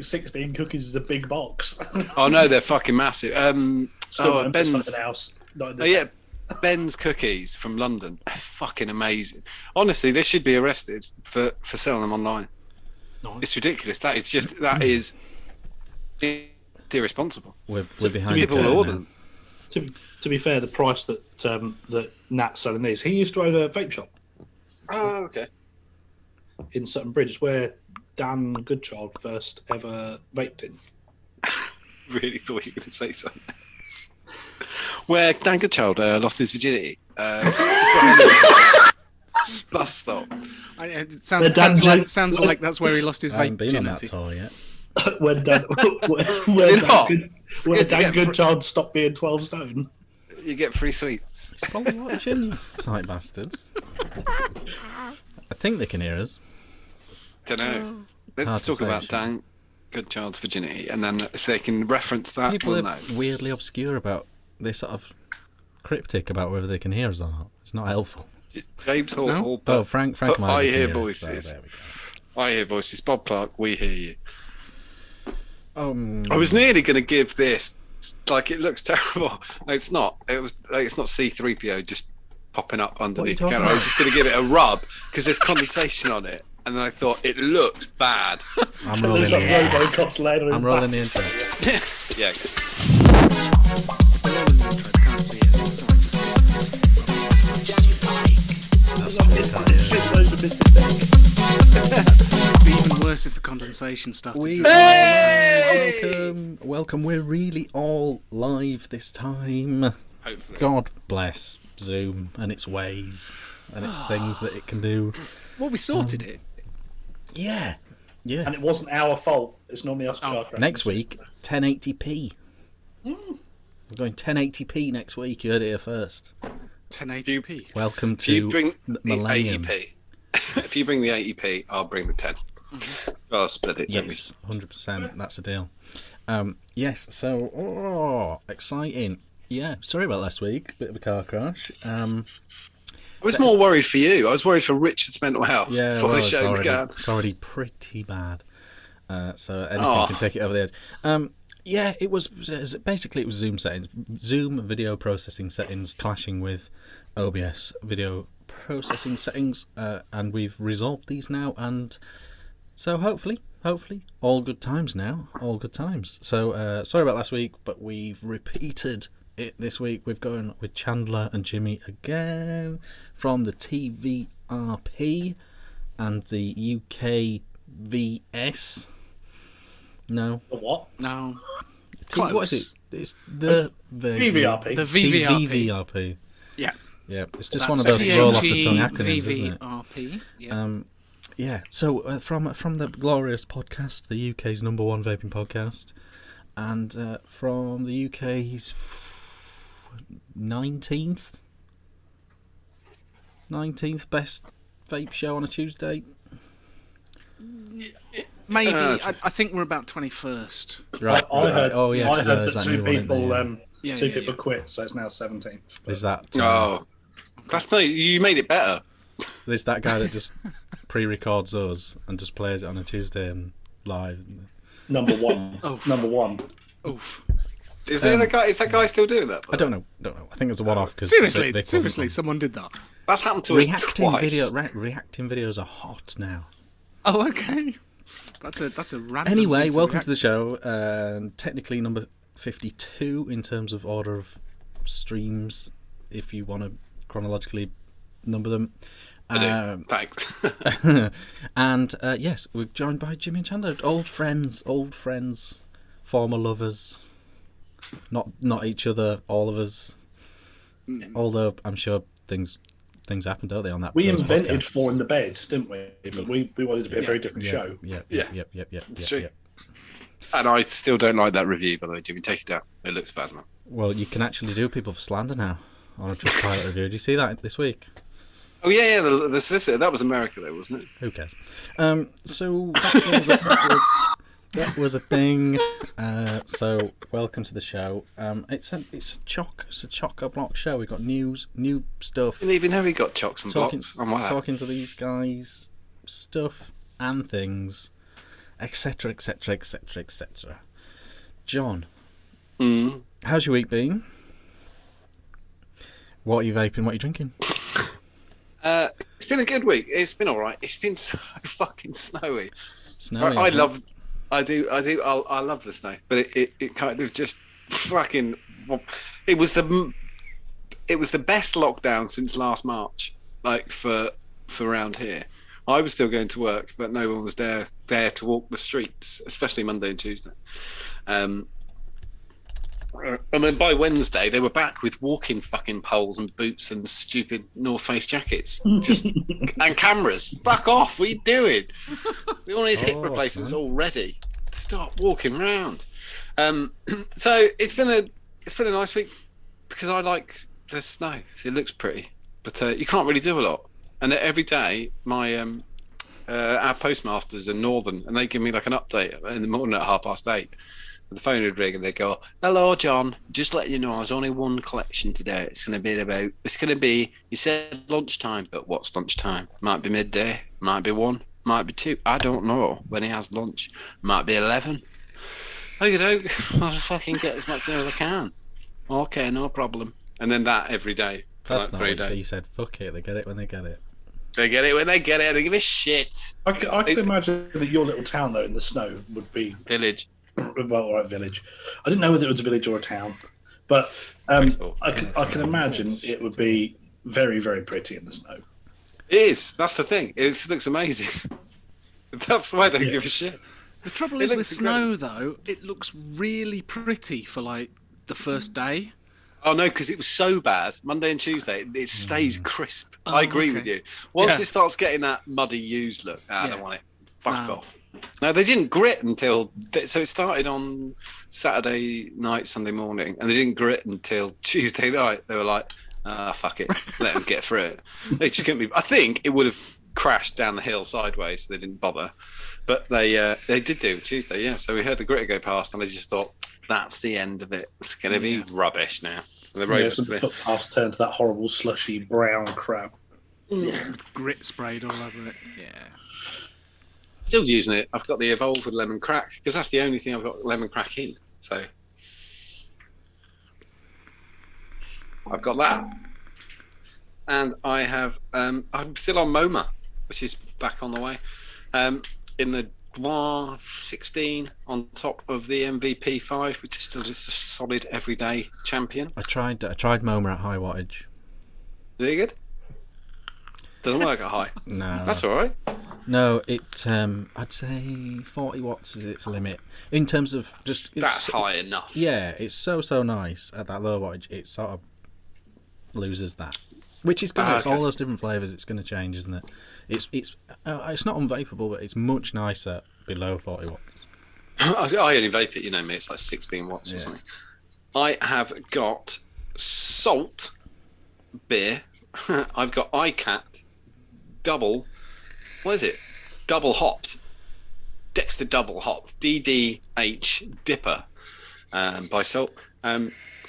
16 cookies is a big box. Oh no, they're fucking massive. Ben's house. Ben's cookies from London are fucking amazing. Honestly, they should be arrested for selling them online. Nice. It's ridiculous. That is irresponsible. We're behind. People order them. To be fair, the price that Nat's selling these, he used to own a vape shop. Oh, okay. In Sutton Bridge, where Dan Goodchild first ever vaped in. Really thought you were going to say something else. Where Dan Goodchild lost his virginity. Bus stop. It sounds like that's where he lost his vape virginity. I haven't been on that tour yet. when Dan Goodchild stopped being 12 stone. You get free sweets. He's probably watching. Tight bastards. I think they can hear us. Don't know. Let's talk about Dan Goodchild's virginity, and then if they can reference that, people we'll are know. Weirdly obscure about. They're sort of cryptic about whether they can hear us or not. It's not helpful. James Hall. No? Oh, Frank. I hear voices. I hear voices. Bob Clark, we hear you. I was nearly going to give this, like, it looks terrible. No, it's not. It's not C3PO just popping up underneath the camera. I was just going to give it a rub because there's condensation on it, and then I thought it looks bad. I'm rolling the intro. I'm rolling the intro. Yeah. It'd be even worse if the condensation started. Welcome. We're really all live this time. Hopefully. God bless Zoom and its ways and its things that it can do. Well, we sorted it. Yeah. And it wasn't our fault. It's normally us. Next week, 1080p. We're going 1080p next week. You heard it here first. 1080p. Welcome to If you bring the Millennium. 80p, if you bring the 80p, I'll bring the 10. I'll split it. Yes, 100%. That's a deal. Yes. So, exciting. Yeah. Sorry about last week. Bit of a car crash. I was more worried for you. I was worried for Richard's mental health before the show began. It's already pretty bad. So anything can take it over the edge. Yeah, it was Zoom settings, Zoom video processing settings clashing with OBS video processing settings, and we've resolved these now, and so hopefully, all good times now, all good times. So sorry about last week, but we've repeated it this week. We've gone with Chandler and Jimmy again from the TVRP and the UKVS. No. The what? No. Close. What is it? It's the VVRP. The VVRP. TVRP. Yeah. Yeah. It's just one of those roll off the tongue acronyms, isn't it? VVRP. Yeah. Yeah. So from the glorious podcast, the UK's #1 vaping podcast, and from the UK's 19th best vape show on a Tuesday. Maybe. I think we're about 21st. Right. I heard, I heard that that two people quit, so it's now 17th. There's that. You made it better. There's that guy that just pre-records us and just plays it on a Tuesday and live. Number one. Number one. Oof. Is that guy still doing that? I don't know. I think it's a one-off. Seriously, someone did that. That's happened to us twice. Reacting videos are hot now. Oh, okay. That's a random. Anyway, welcome to the show. Technically number 52 in terms of order of streams, if you want to chronologically number them. I do. Thanks. And yes, we're joined by Jimmy and Chandler, old friends, former lovers. Not each other, all of us. Although I'm sure things happen, don't they, on that? We invented Four in the Bed, didn't we? But we wanted to be a very different show. Yeah. It's true. And I still don't like that review, by the way, Jimmy. Take it down. It looks bad, man. Well, you can actually do people for slander now on a Trustpilot review. Did you see that this week? Oh yeah, the solicitor. That was America, though, wasn't it? Who cares? So that was a thing. So welcome to the show. It's a chock-a-block show. We've got news, new stuff. I didn't even know we got chocks and blocks. Talking to these guys, stuff and things. etc., etc., etc., etc. John, Mm. how's your week been? What are you vaping? What are you drinking? It's been a good week. It's been all right. It's been so fucking snowy. Snowy. I love the snow, but it kind of just fucking. It was the best lockdown since last March. Like for around here, I was still going to work, but no one was there to walk the streets, especially Monday and Tuesday. And then by Wednesday, they were back with walking fucking poles and boots and stupid North Face jackets, and cameras. Fuck off! What are you doing? We all need hip replacements already. Stop walking around. So it's been a nice week because I like the snow. It looks pretty, but you can't really do a lot. And every day, our postmasters are northern, and they give me like an update in the morning at 8:30. The phone would ring and they'd go, "Hello, John. Just letting you know, there's only one collection today. It's going to be, you said lunchtime, but what's lunchtime? Might be midday, might be 1, might be 2. I don't know when he has lunch. Might be 11. Okay, I'll fucking get as much there as I can. Okay, no problem." And then that every day for That's like 3 days. So you said, fuck it, they get it when they get it. They get it when they get it. They give a shit. I can imagine that your little town, though, in the snow would be... Village. Well, all right, village. I didn't know whether it was a village or a town, but I can imagine it would be very, very pretty in the snow. It is. That's the thing. It looks amazing. That's why I don't give a shit. The trouble is with snow, though, it looks really pretty for like the first day. Oh no, because it was so bad. Monday and Tuesday, it stays crisp. I agree with you. Once it starts getting that muddy used look, I don't want it. Fuck off. No, they didn't grit until... So it started on Saturday night, Sunday morning, and they didn't grit until Tuesday night. They were like, fuck it, let them get through it. They just couldn't be... I think it would have crashed down the hill sideways, so they didn't bother. But they did do Tuesday, yeah. So we heard the gritter go past, and I just thought, that's the end of it. It's going to be rubbish now. And the road was clear. The footpaths turned to that horrible, slushy, brown crap. With grit sprayed all over it. Yeah. Still using it. I've got the Evolve with lemon crack because that's the only thing I've got lemon crack in. So I've got that, and I have. I'm still on MoMA, which is back on the way. In the Dwa 16 on top of the MVP 5, which is still just a solid everyday champion. I tried MoMA at high wattage. Is it good? Doesn't work at high. No, that's all right. No, I'd say 40 watts is its limit in terms of just. That's high enough. Yeah, it's so nice at that low wattage. It sort of loses that, which is good. It's all those different flavors. It's going to change, isn't it? It's not unvapeable, but it's much nicer below 40 watts. I only vape it, you know me. It's like 16 watts or something. I have got salt beer. I've got ICAT double. What is it? Double hopped. Dexter double hopped. DDH Dipper by Salt.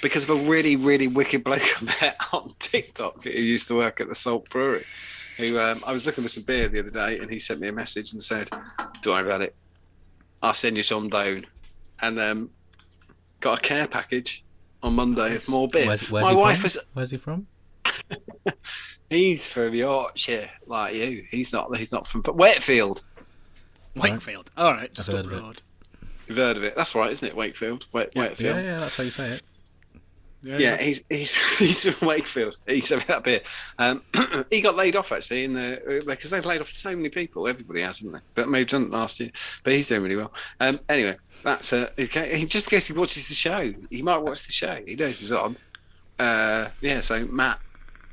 Because of a really, really wicked bloke I met on TikTok who used to work at the Salt Brewery. Who I was looking for some beer the other day and he sent me a message and said, "Don't worry about it. I'll send you some down." And got a care package on Monday of more beer. Where's he from? He's from Yorkshire, like you. He's not from Wakefield. Wakefield. All right, just I've heard abroad. of it. You've heard of it? That's right, isn't it? Wakefield. Wakefield. Yeah, that's how you say it. Yeah, he's from Wakefield. He sent me that beer. He got laid off actually because they've laid off so many people. Everybody has, haven't they? But maybe didn't last year. But he's doing really well. Anyway, that's just in case he watches the show. He might watch the show. He knows it's on. So Matt.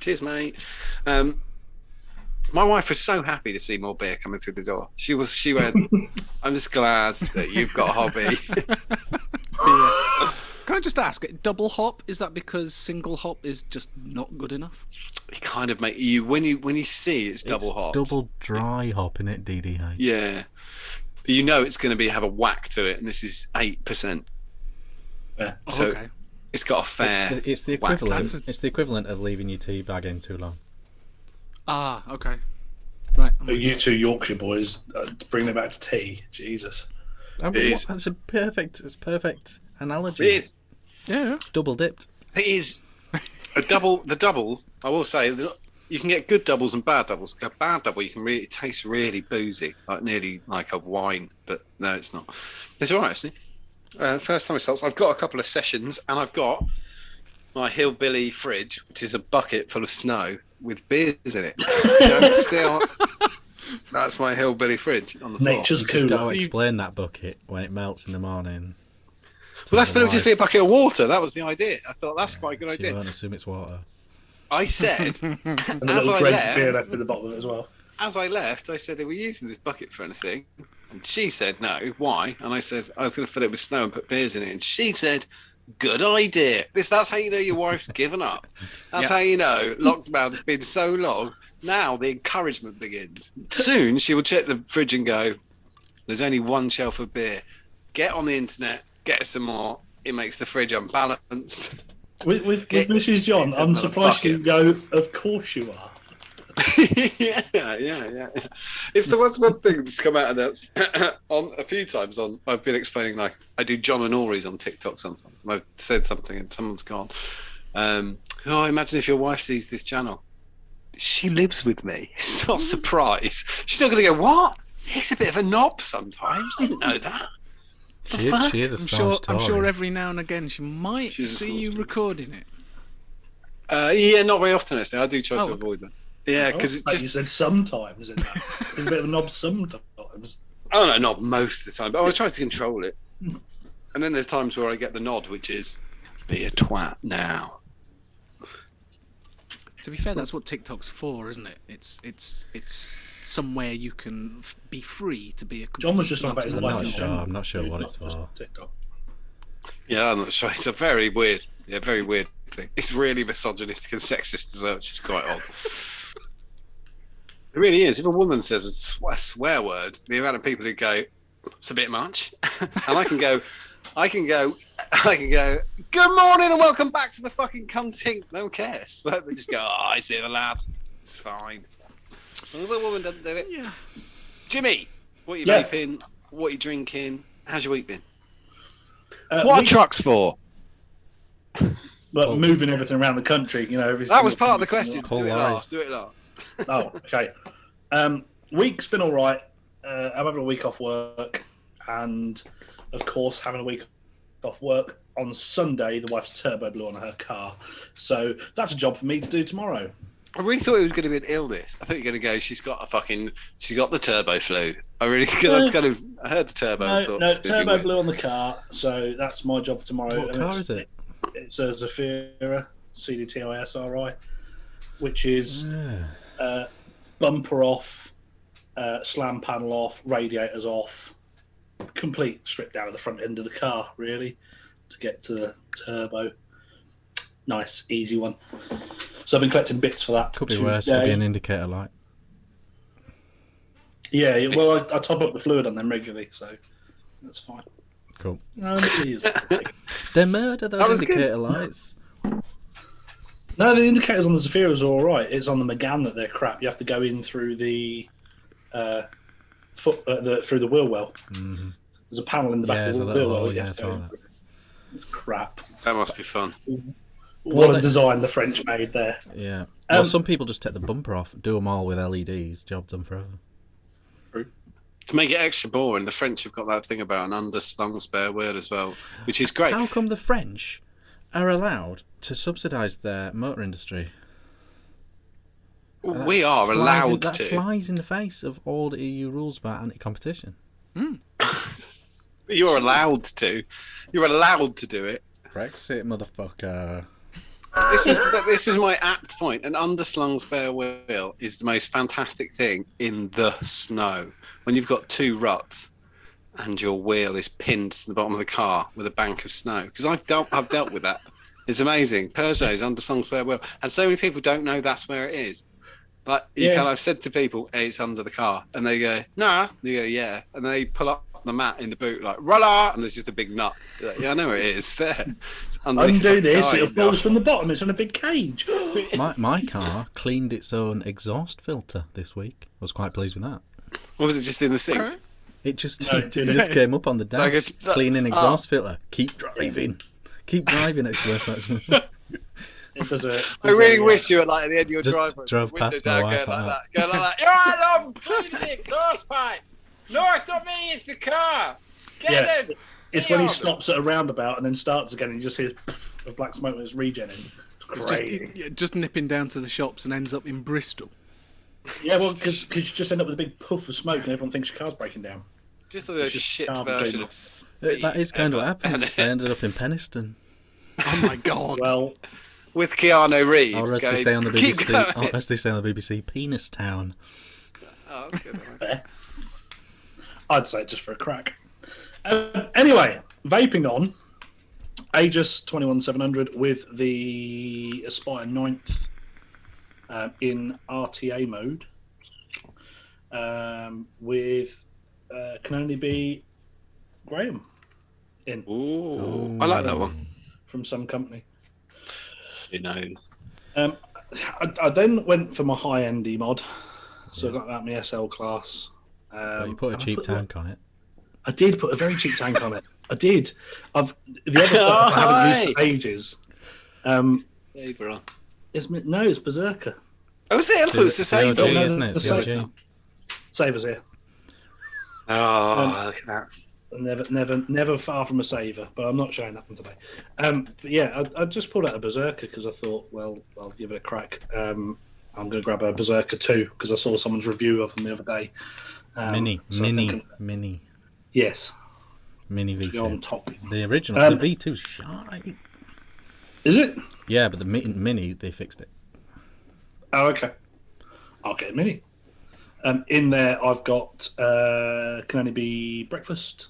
Cheers, mate. My wife was so happy to see more beer coming through the door. She went, "I'm just glad that you've got a hobby." Can I just ask, double hop, is that because single hop is just not good enough? It kind of make you when you see it's double hop. Double dry hop in it, DDH. Yeah. You know it's going to have a whack to it, and this is 8%. Yeah. So Okay. it's got a fair. It's the equivalent. It's the equivalent of leaving your tea bag in too long. Ah, okay. Right. You two Yorkshire boys bringing it back to tea. Jesus. I mean, that's a perfect analogy. It is. Yeah. It's double dipped. It is. The double, I will say, you can get good doubles and bad doubles. A bad double, it tastes really boozy, like nearly like a wine, but no, it's not. It's all right, actually. First time results. I've got a couple of sessions, and I've got my hillbilly fridge, which is a bucket full of snow with beers in it. So that's my hillbilly fridge on the floor. Nature's Just got cooler. to explain that bucket when it melts in the morning. Well, that's going to just be a bucket of water. That was the idea. I thought that's quite a good You idea. won't assume it's water. I said, And a as little I drenched beer left, left at the bottom of it as well. I said, are we using this bucket for anything? And she said, no. Why? And I said, I was going to fill it with snow and put beers in it. And she said, good idea. That's how you know your wife's given up. That's how you know lockdown's been so long. Now the encouragement begins. Soon she will check the fridge and go, there's only one shelf of beer. Get on the internet, get some more. It makes the fridge unbalanced. With Mrs. John, I'm surprised you go, of course you are. yeah. It's the one thing that's come out of that on a few times. I've been explaining, like, I do John and Ori's on TikTok sometimes, and I've said something and someone's gone, imagine if your wife sees this channel. She lives with me. It's not a surprise. She's not going to go, what? He's a bit of a knob sometimes. I didn't know that. She is a staunch I'm sure Tory. every now and again she might see you recording it. Yeah, not very often, actually. I do try to avoid that. Yeah, because it just... You said sometimes, isn't that? He's a bit of a knob sometimes. Oh, no, not most of the time, but I try to control it. And then there's times where I get the nod, which is, be a twat now. To be fair, that's what TikTok's for, isn't it? It's somewhere you can be free to be a complete John was just on about his I'm life not in sure. general. I'm not sure what it's for. TikTok. Yeah, I'm not sure. It's a very weird thing. It's really misogynistic and sexist as well, which is quite odd. It really is. If a woman says a swear word, the amount of people who go, it's a bit much. And I can go, good morning and welcome back to the fucking cunting. No one cares. Like, they just go, it's a bit of a lad. It's fine. As long as a woman doesn't do it. Yeah. Jimmy, what are you Yes. vaping? What are you drinking? How's your week been? What are trucks for? But moving everything around the country, That was part of the question. Whole Do it lives. last. Oh, okay. Week's been all right. I'm having a week off work, and of course, having a week off work on Sunday, the wife's turbo blew on her car, so that's a job for me to do tomorrow. I really thought it was going to be an illness. I thought you were going to go, she's got the turbo flu. I really I heard the turbo. and thought, No, it's gonna be turbo weird. blew on the car, so that's my job for tomorrow. What and car is it? It's a Zafira CDTISRI, which is bumper off, slam panel off, radiators off, complete strip down at the front end of the car, really, to get to the turbo. Nice, easy one. So I've been collecting bits for that. Could be worse. Could be an indicator light. Yeah, well, I top up the fluid on them regularly, so that's fine. Cool. No, it is. They murder those indicator lights. No, the indicators on the Zafira's are all right. It's on the Megane that they're crap. You have to go in through the through the wheel well. Mm-hmm. There's a panel in the back Yeah, of so the that wheel hole, well. yeah, I saw that. It's crap. That must be fun. What a design the French made there. Yeah. Well, some people just take the bumper off, do them all with LEDs. Job done forever. To make it extra boring, the French have got that thing about an underslung spare wheel as well, which is great. How come the French are allowed to subsidise their motor industry? We are allowed That to. flies in the face of all the EU rules about anti-competition. You're allowed to. You're allowed to do it. Brexit, motherfucker. This is my apt point. An underslung spare wheel is the most fantastic thing in the snow. When you've got two ruts and your wheel is pinned to the bottom of the car with a bank of snow. Because I've dealt with that. It's amazing. Peugeot's underslung spare wheel. And so many people don't know that's where it is. Like, I've said to people, hey, it's under the car. And they go, nah. You go, yeah. And they pull up the mat in the boot, like roller, and there's just a big nut. Like, yeah, I know it is there. Undo this, it falls from the bottom. It's on a big cage. My car cleaned its own exhaust filter this week. I was quite pleased with that. What was it, just in the sink? It just came up on the dash. Cleaning exhaust filter. Keep driving. Keep driving. I really wish you were like at the end of your Just driveway. drove past my wife going like that. Going like that. I love cleaning the exhaust pipe. No, it's not me. It's the car. Get them. It's when he stops at a roundabout and then starts again, and you just hear the black smoke when it's regenning. It's just nipping down to the shops and ends up in Bristol. Yeah, well, because you just end up with a big puff of smoke and everyone thinks your car's breaking down. Just a shit version of speed. That is kind of what happened. I ended up in Penistone. Oh my god. Well, with Keanu Reeves. Or as they say on the BBC, Penis Town. Oh, that's good. I'd say just for a crack. Anyway, vaping on. Aegis 21700 with the Aspire 9th in RTA mode. With can only be Graham in. Ooh, I like that one. From some company. Who knows? I then went for my high-end mod, so I got that in my SL class. You put a cheap tank on it. I did put a very cheap tank on it. I did. The other stuff I haven't used for ages. It's Berserker. Oh, is it? I thought it was the same. CLG, isn't it? CLG. Saver's here. Oh, look at that. Never far from a saver, but I'm not showing that one today. But yeah, I just pulled out a Berserker because I thought, well, I'll give it a crack. I'm going to grab a Berserker 2 because I saw someone's review of them the other day. Mini. Yes. Mini V2. On top. The original, the V2's shite. Is it? Yeah, but the Mini, they fixed it. Oh, okay. I'll get a Mini. In there, I've got can only be breakfast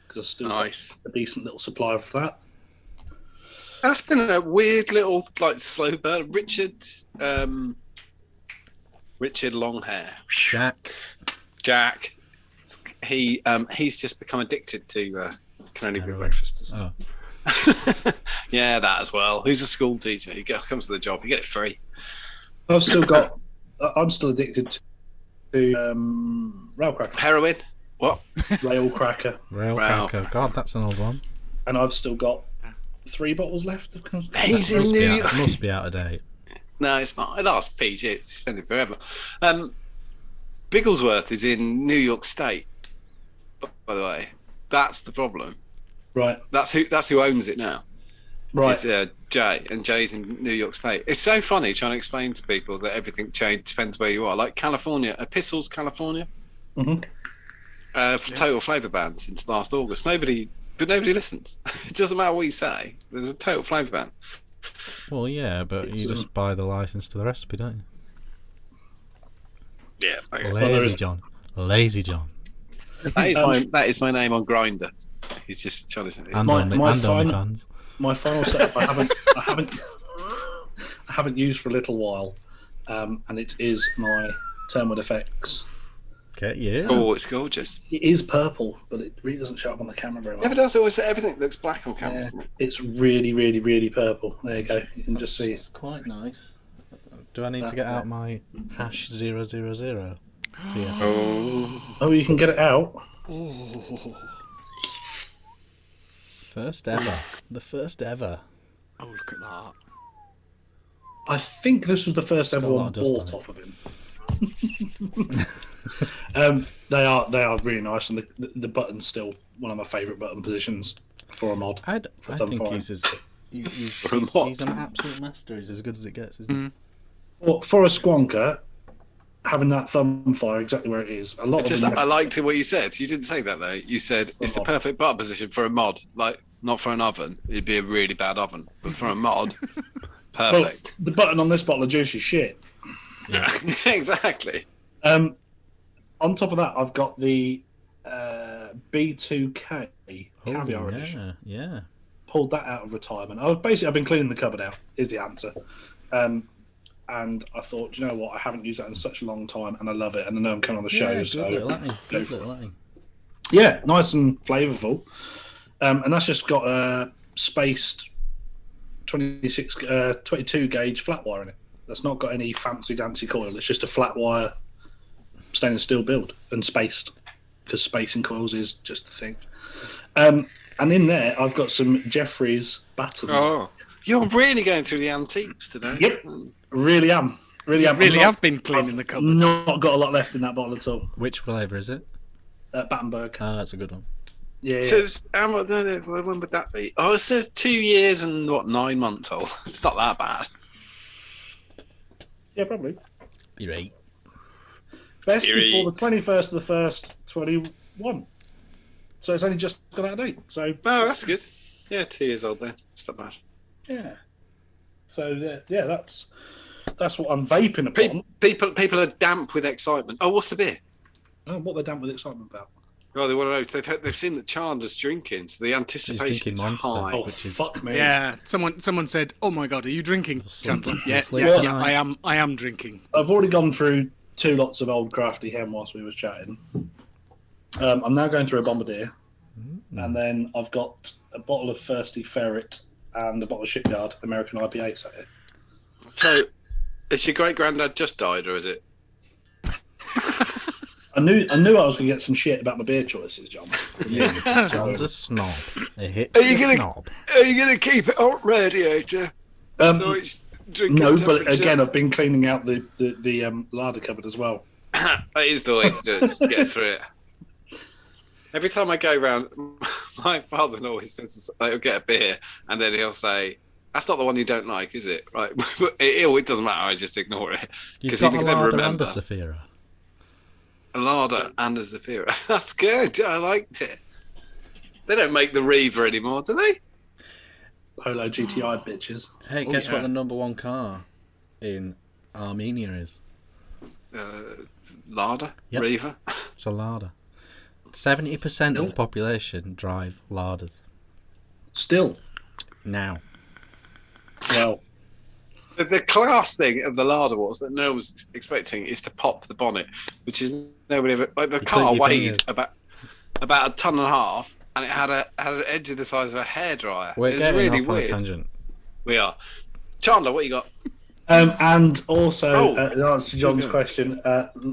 because I've still got a decent little supply of that. That's been a weird little slow burn. Richard Longhair. Jack. He's just become addicted to can only be breakfast as well. Oh. Yeah, that as well. He's a school teacher. He comes to the job. You get it free. I'm still addicted to rail cracker. Heroin. What? Rail cracker. Rail cracker. God, that's an old one. And I've still got 3 bottles left. He's in New York. Must be out of date. No, it's not. It lasts PG. It's suspended forever. Bigglesworth is in New York State. By the way, that's the problem. Right. That's who owns it now. Right. It's Jay, and Jay's in New York State. It's so funny trying to explain to people that everything changed depends where you are. Like California, Epistles, California. Mm-hmm. For total flavour ban since last August. Nobody listens. It doesn't matter what you say. There's a total flavour ban. Well, yeah, but you just buy the license to the recipe, don't you? Yeah. Okay. Lazy John. That is my name on Grindr. He's just trying to. And OnlyFans. My final setup I haven't used for a little while, and it is my Thermal Effects. Okay, yeah. Oh, it's gorgeous. It is purple, but it really doesn't show up on the camera very well. Never does. Always everything looks black on camera. Yeah, it's really, really, really purple. There you go. You can just see. It's quite nice. Do I need to get out my #000? Oh, you can get it out. Oh. First ever. The first ever. Oh, look at that. I think this was the first ever one Got a lot bought of dust off of him. They are really nice, and the button's still one of my favourite button positions for a mod. I think he's an absolute master. He's as good as it gets, isn't he? Well, for a squonker, having that thumb fire exactly where it is. I liked what you said. You didn't say that though. You said it's the perfect button position for a mod. Like, not for an oven. It'd be a really bad oven, but for a mod, perfect. Well, the button on this bottle of juice is shit. Yeah, exactly. On top of that, I've got the B2k Caviar edition. Yeah. Pulled that out of retirement. I've been cleaning the cupboard out. Is the answer. And I thought, you know what? I haven't used that in such a long time, and I love it. And I know I'm coming on the show, so good little thing. Yeah, nice and flavourful. And that's just got a spaced 22 gauge flat wire in it. That's not got any fancy dancy coil. It's just a flat wire stainless steel build and spaced, because spacing coils is just the thing. And in there, I've got some Jeffrey's batten. Oh, you're really going through the antiques today. Yep, really am. Really am. Really have been cleaning the cupboard. Not got a lot left in that bottle at all. Which flavour is it? Battenberg. Oh, that's a good one. Yeah. It says, when would that be? Oh, it says 2 years and 9 months old. It's not that bad. Yeah, probably. You're 8. Best before the 21st of the 1st, 21. So it's only just gone out of date. So Oh, that's good. Yeah, 2 years old then. It's not bad. yeah. So yeah, that's what I'm vaping upon. People are damp with excitement. Oh, what's the beer? Oh, what they're damp with excitement about. Oh, they want to know. They've seen that Chandler's drinking, so the anticipation is Monster. high. Oh, Which is- fuck me. Yeah, someone said, "Oh my God, are you drinking, Chandler?" Yeah, Sleep yeah, tonight. I am drinking. I've already gone through 2 lots of old crafty hem whilst we were chatting. I'm now going through a Bombardier, and then I've got a bottle of Thirsty Ferret and a bottle of Shipyard American IPA. So, is your great granddad just died, or is it? I knew I was going to get some shit about my beer choices, John. John's a snob. A hit Are you gonna- snob. Are you going to keep it on radiator? So it's drinking No, but temperature? again, I've been cleaning out the larder cupboard as well. That is the way to do it, just to get through it. Every time I go round, my father always says, he'll get a beer, and then he'll say, "That's not the one you don't like, is it?" Right? It doesn't matter, I just ignore it. You've Because got he a can never larder remember. and a Saphira. A larder and a Zafira. That's good. I liked it. They don't make the Reaver anymore, do they? Polo GTI bitches. Hey, Oh, guess yeah. what the number 1 car in Armenia is? Larder? Yep. Reaver? It's a larder. 70% of the population drive larders. Still, Now. well, The class thing of the larder was that no one was expecting is to pop the bonnet, which is nobody ever. Like the You car click your weighed fingers. about a ton and a half, and it had an edge of the size of a hairdryer. We're It was getting really off on a weird. tangent. We are. Chandler, what you got? and also Oh, in answer to John's good. question,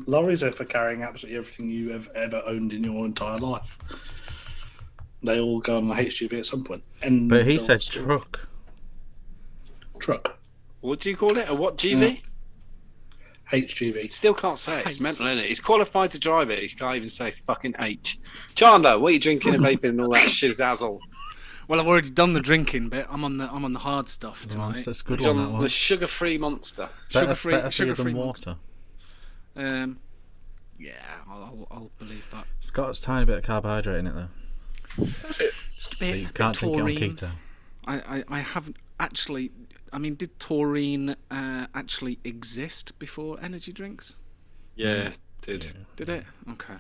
lorries are for carrying absolutely everything you have ever owned in your entire life. They all go on a HGV at some point. End But he of said story. truck. What do you call it? A what GV? HGV. Still can't say it. It's mental, isn't it? He's qualified to drive it. He can't even say fucking H. Chandler, what are you drinking and vaping and all that shizazzle? Well, I've already done the drinking bit. I'm on the hard stuff tonight. That's a good He's one, that on one. the sugar-free monster. Better Sugar-free than monster. water. Yeah, I'll believe that. It's got a tiny bit of carbohydrate in it, though. That's it. Just a So bit, you bit can't drink it on taurine. keto. I haven't actually. I mean, did taurine actually exist before energy drinks? Yeah, dude. Did it? Okay.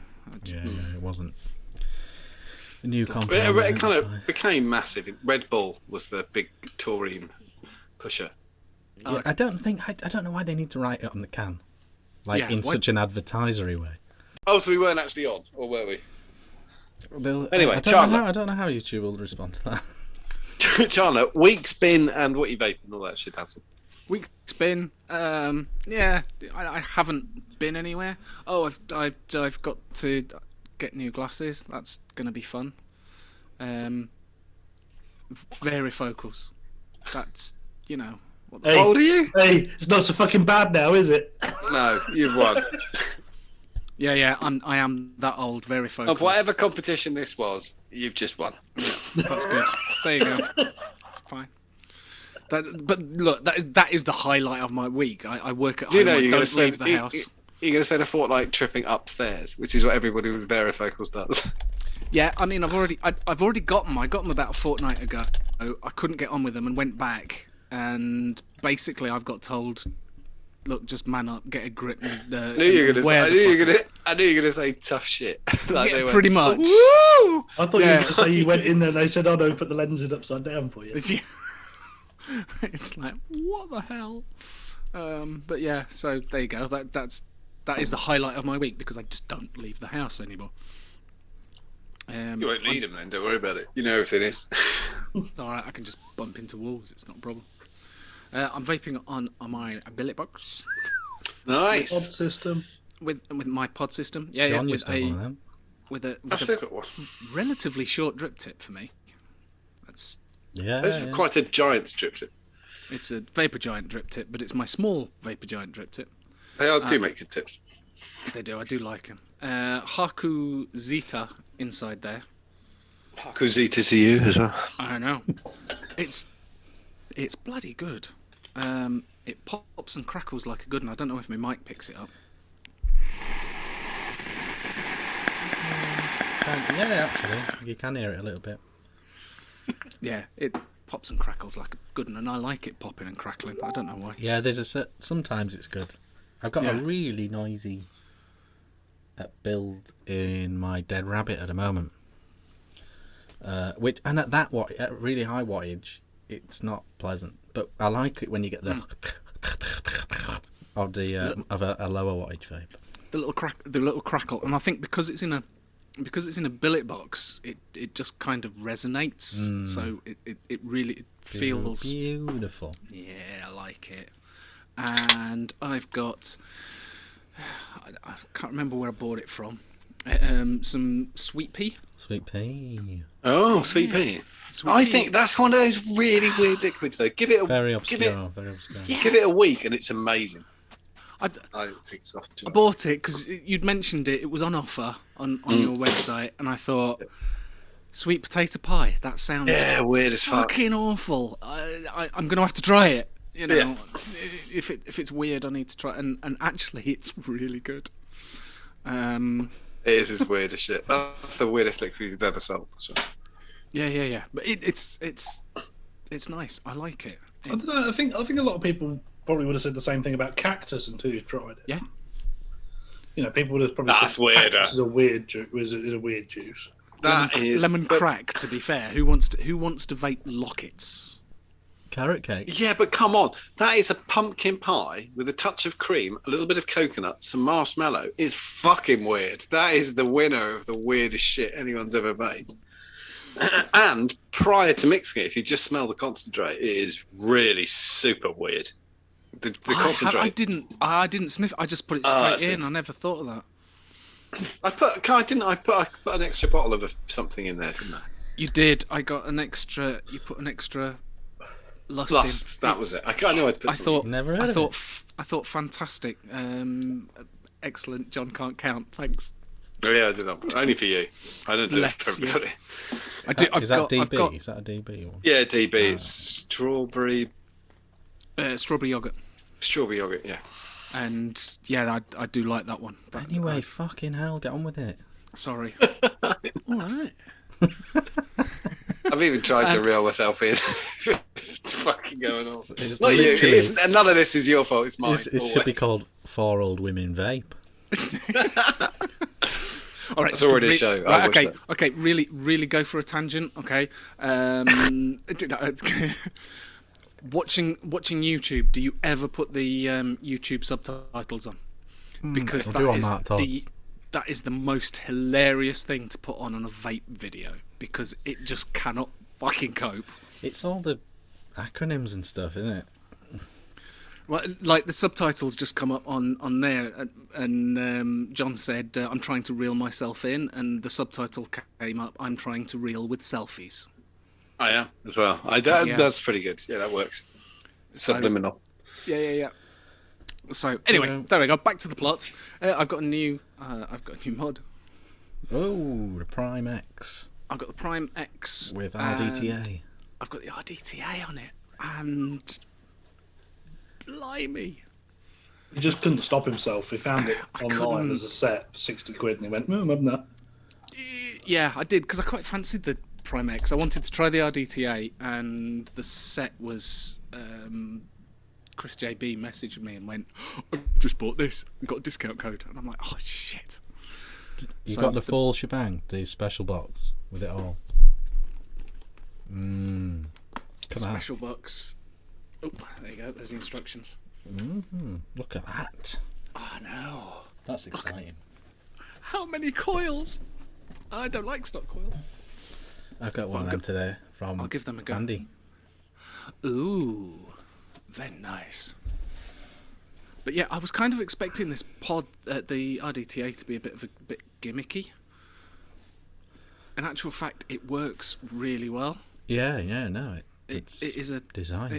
Yeah, it wasn't. The new compound. It kind of became massive. Red Bull was the big taurine pusher. Yeah, I don't know why they need to write it on the can, like Yeah, in why- such an advertisory way. Oh, so we weren't actually on, or were we? Anyway, I Chandler. don't know how YouTube will respond to that. Chandler, week spin and what you vaping and all that shit. That's Week spin. Yeah, I haven't been anywhere. Oh, I've got to get new glasses. That's gonna be fun. Varifocals. That's what the Hey. How old are you? Hey, it's not so fucking bad now, is it? No, you've won. Yeah, I am that old. Varifocals. Of whatever competition this was, you've just won. That's good. There you go. It's fine. But look, that is the highlight of my week. I work at Do you home. know I you're going don't to leave spend the house. you're going to spend a fortnight tripping upstairs, which is what everybody with varifocals does. Yeah, I mean, I've already got them. I got them about a fortnight ago. I couldn't get on with them and went back. And basically, I've got told, look, just man up, get a grip. And, I knew you were going to say tough shit. Like Yeah, they went, pretty much. Woo! I thought you Yeah. were going to say you went in there and they said, "Oh no, put the lens in upside down for you." It's like, what the hell? But yeah, so there you go. That is the highlight of my week because I just don't leave the house anymore. You won't need them then. Don't worry about it. You know everything is. It's all right. I can just bump into walls. It's not a problem. I'm vaping on my billet box. Nice. Pod system. With my pod system. John used to have one of them. With a I've still got one. relatively short drip tip for me. It's quite a giant strip tip. It's a Vapor Giant drip tip, but it's my small Vapor Giant drip tip. They do make good tips. They do. I do like them. Haku Zeta inside there. Kuzita to you as well. I know. It's bloody good. It pops and crackles like a good one. I don't know if my mic picks it up. Yeah, actually, you can hear it a little bit. Yeah, it pops and crackles like a good one, and I like it popping and crackling. I don't know why. Yeah, sometimes it's good. I've got a really noisy build in my Dead Rabbit at the moment. And at really high wattage, it's not pleasant. But I like it when you get the of a lower wattage vape. The little crackle, and I think because it's in a billet box, it just kind of resonates. So it really feels beautiful. Yeah, I like it. And I've got, I can't remember where I bought it from. Some sweet pea. Sweet pea. Oh, sweet pea. I think that's one of those really weird liquids, though. Very obscure. Yeah. Give it a week, and it's amazing. I think it's off. I bought it because you'd mentioned it. It was on offer on your website, and I thought, sweet potato pie. That sounds weird as fuck. Fucking awful. I'm gonna have to try it. You know, if it's weird, I need to try. And actually, it's really good. It is as weird as shit. That's the weirdest liquid you've ever sold. So. Yeah. But it's nice. I like it. I don't know. I think a lot of people probably would have said the same thing about cactus until you tried it. Yeah. You know, people would have probably said cactus is a weird juice. That is lemon crack. To be fair, who wants to vape lockets? Carrot cake. Yeah, but come on, that is a pumpkin pie with a touch of cream, a little bit of coconut, some marshmallow. It's fucking weird. That is the winner of the weirdest shit anyone's ever made. And prior to mixing it, if you just smell the concentrate, it is really super weird. The concentrate. I didn't sniff. I just put it straight in. I never thought of that. I put an extra bottle of something in there, didn't I? You did. I got an extra. You put an extra lust in. That was it. I know I'd put something. I thought fantastic. Excellent. John can't count. Thanks. Oh yeah, I did that. Only for you. I don't do it for everybody. Is that DB? Is that a DB? Or? Yeah, DB. It's strawberry. Strawberry yogurt. Strawberry yogurt, yeah. And yeah, I do like that one. Anyway, fucking hell, get on with it. Sorry. All right. I've even tried to reel myself in. It's fucking going on. Not you. None of this is your fault. It's mine. It should be called 4 Old Women Vape. All right, it's already a show. Right, okay. Really go for a tangent. Okay. Watching YouTube. Do you ever put the YouTube subtitles on? Because that is the most hilarious thing to put on a vape video, because it just cannot fucking cope. It's all the acronyms and stuff, isn't it? Well, like the subtitles just come up on there, and John said, "I'm trying to reel myself in," and the subtitle came up, "I'm trying to reel with selfies." I am as well. That's pretty good. Yeah, that works. Subliminal. Yeah. So anyway, there we go. Back to the plot. I've got a new mod. Oh, the Prime X. I've got the Prime X with RDTA. I've got the RDTA on it, and blimey, He just couldn't stop himself. He found it online as a set for 60 quid, and he went, "No, I'm having that." Yeah, I did, because I quite fancied the Prime X. I wanted to try the RDTA, and the set was. Chris JB messaged me and went, "I've just bought this and got a discount code," and I'm like, "Oh shit!" You got the full shebang, the special box with it all. Special box. Oh, there you go. There's the instructions. Look at that. Oh no, that's exciting. How many coils? I don't like stock coils. I've got one of them today from I'll give them a go. Andy. Ooh, very nice. But yeah, I was kind of expecting this pod, the RDTA, to be a bit gimmicky. In actual fact, it works really well. Yeah, no, it is a design.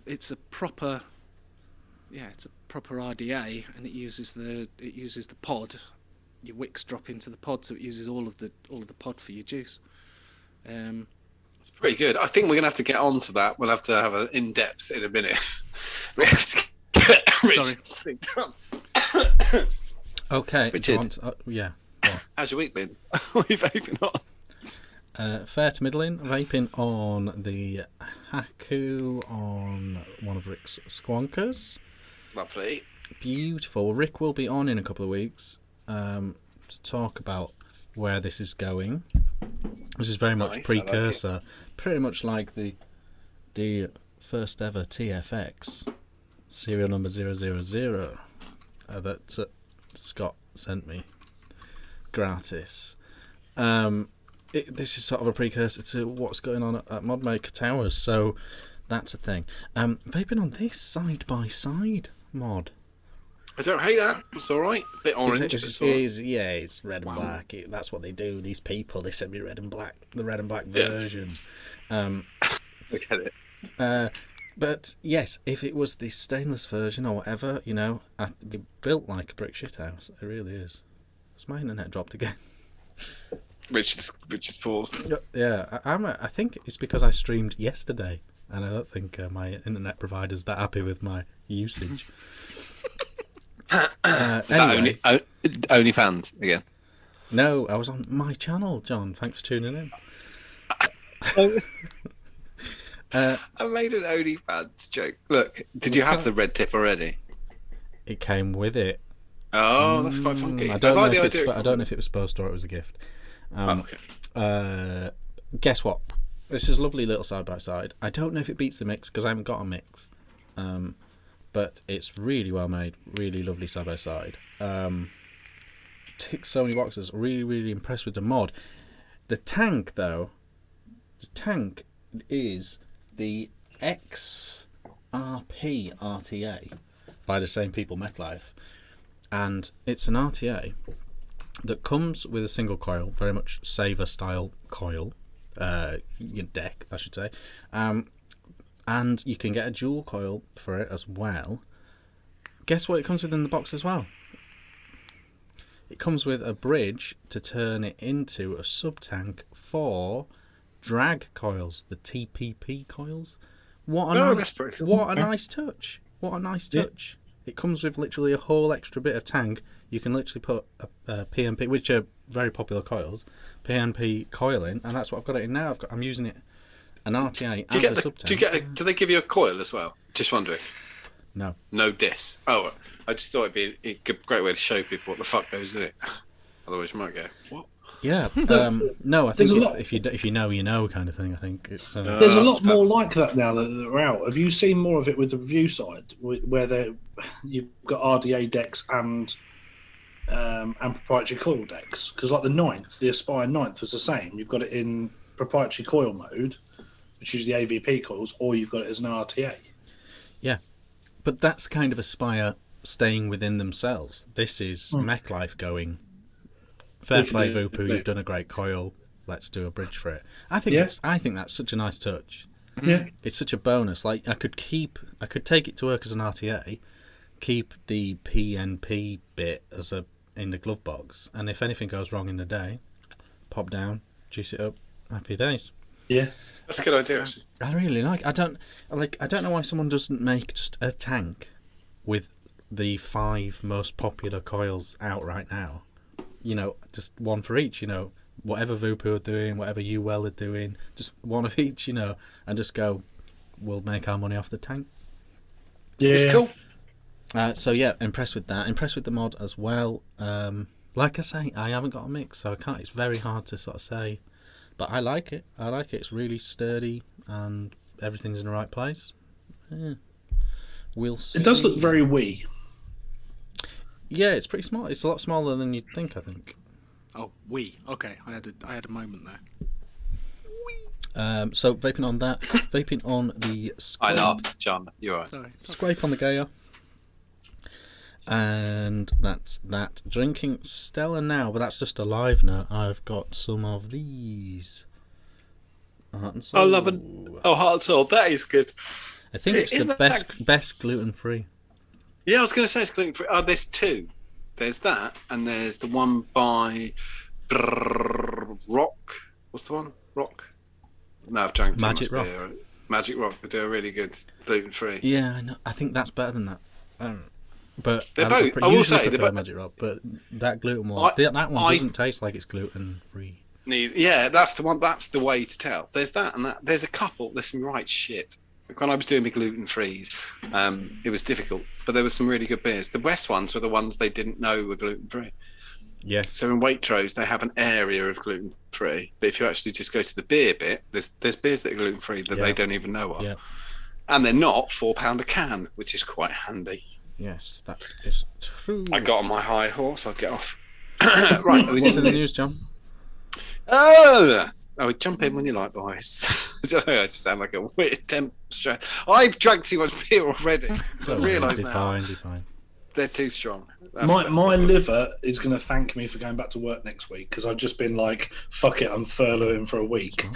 It's a proper RDA, and it uses the pod. Your wicks drop into the pod, so it uses all of the pod for your juice. It's pretty good. I think we're gonna have to get on to that. We'll have to have an in-depth in a minute. We have to get Richard's thing done. Okay, Richard. Yeah. How's your week been? What are you vaping on? Fair to middling. Vaping on the Haku on one of Rick's Squonkers. Lovely. Beautiful. Rick will be on in a couple of weeks to talk about where this is going. This is very much precursor, like pretty much like the first ever TFX serial number 000 that Scott sent me gratis. This is sort of a precursor to what's going on at Modmaker Towers, so that's a thing. Vaping on this side by side mod. I don't hate that. It's all right. A bit orange. It's red and black. That's what they do. These people, they send me red and black. The red and black version. Look at it. But yes, if it was the stainless version or whatever, it'd be built like a brick shithouse. It really is. Has my internet dropped again? Richard's paused. Yeah, I think it's because I streamed yesterday, and I don't think my internet provider's that happy with my usage. Is that OnlyFans again? No, I was on my channel, John. Thanks for tuning in. I made an OnlyFans joke. Look, did you have the red tip already? It came with it. Oh, that's quite funky. I don't know if it was supposed to or it was a gift. Okay. Guess what? This is a lovely little side by side. I don't know if it beats the mix because I haven't got a mix. But it's really well made, really lovely side by side. Ticks so many boxes. Really, really impressed with the mod. The tank, though, is the XRP RTA by the same people, MechLife, and it's an RTA that comes with a single coil, very much Saver style coil, deck, I should say, and you can get a dual coil for it as well. Guess what it comes with in the box as well? It comes with a bridge to turn it into a sub-tank for drag coils, the TPP coils. What a nice touch. What a nice touch. It comes with literally a whole extra bit of tank. You can literally put a PNP, which are very popular coils, PNP coil in, and that's what I've got it in now. I'm using it an RTA and a sub-tank. Do they give you a coil as well? Just wondering. No. No dis. Oh, I just thought it'd be a great way to show people what the fuck goes in it. Otherwise, you might go, what? Yeah. No, I think it's if you know, you know kind of thing. I think it's. There's a lot more like that now that are out. Have you seen more of it with the review side, where you've got RDA decks and proprietary coil decks? Because like the Aspire 9th was the same. You've got it in proprietary coil mode, which is the AVP coils, or you've got it as an RTA. Yeah, but that's kind of Aspire staying within themselves. This is MechLife going. Fair play, Vupu. You've done a great coil. Let's do a bridge for it. I think that's such a nice touch. Yeah, it's such a bonus. Like I could take it to work as an RTA, keep the PNP bit in the glove box, and if anything goes wrong in the day, pop down, juice it up, happy days. Yeah, that's a good idea. I really like. I don't know why someone doesn't make just a tank with the 5 most popular coils out right now. Just one for each, whatever Vupu are doing, whatever UL are doing, just one of each, and just go, we'll make our money off the tank. Yeah. It's cool. So yeah, impressed with that. Impressed with the mod as well. Like I say, I haven't got a mix, so I can't. It's very hard to sort of say, but I like it. It's really sturdy and everything's in the right place. Yeah. We'll see. It does look very wee. Yeah, it's pretty small. It's a lot smaller than you'd think, I think. Oh, we. Okay, I had a moment there. So vaping on that, vaping on the I laughed, John. You're right. Sorry. scrape on the Gaia, and that's that. Drinking Stella now, but that's just a live now. I've got some of these. Heart and Soul. Oh, love it. Oh, Heart and Soul. That is good. I think it's the best gluten free. Yeah, I was going to say it's gluten free. Oh, there's two. There's that, and there's the one by Rock. What's the one? Rock. No, I've drank too Magic much Rock. beer. Magic Rock. They do a really good gluten free. Yeah, I know. I think that's better than that. But They're both. I will say prefer Magic Rock, but that gluten one, that one doesn't taste like it's gluten free. Yeah, that's the one. That's the way to tell. There's that and that. There's a couple. There's some right shit. When I was doing my gluten frees, it was difficult, but there was some really good beers. The best ones were the ones they didn't know were gluten free. Yes. So in Waitrose, they have an area of gluten free, but if you actually just go to the beer bit, there's beers that are gluten free that they don't even know of, and they're not £4 a can, which is quite handy. Yes, that is true. I got on my high horse. I'll get off. Right. What's in the news, John? Oh, jump in when you like, boys. I don't know. I just sound like a weird temp stress. I've drank too much beer already. I realise now. Be fine. They're too strong. My liver is going to thank me for going back to work next week because I've just been like, fuck it, I'm furloughing for a week,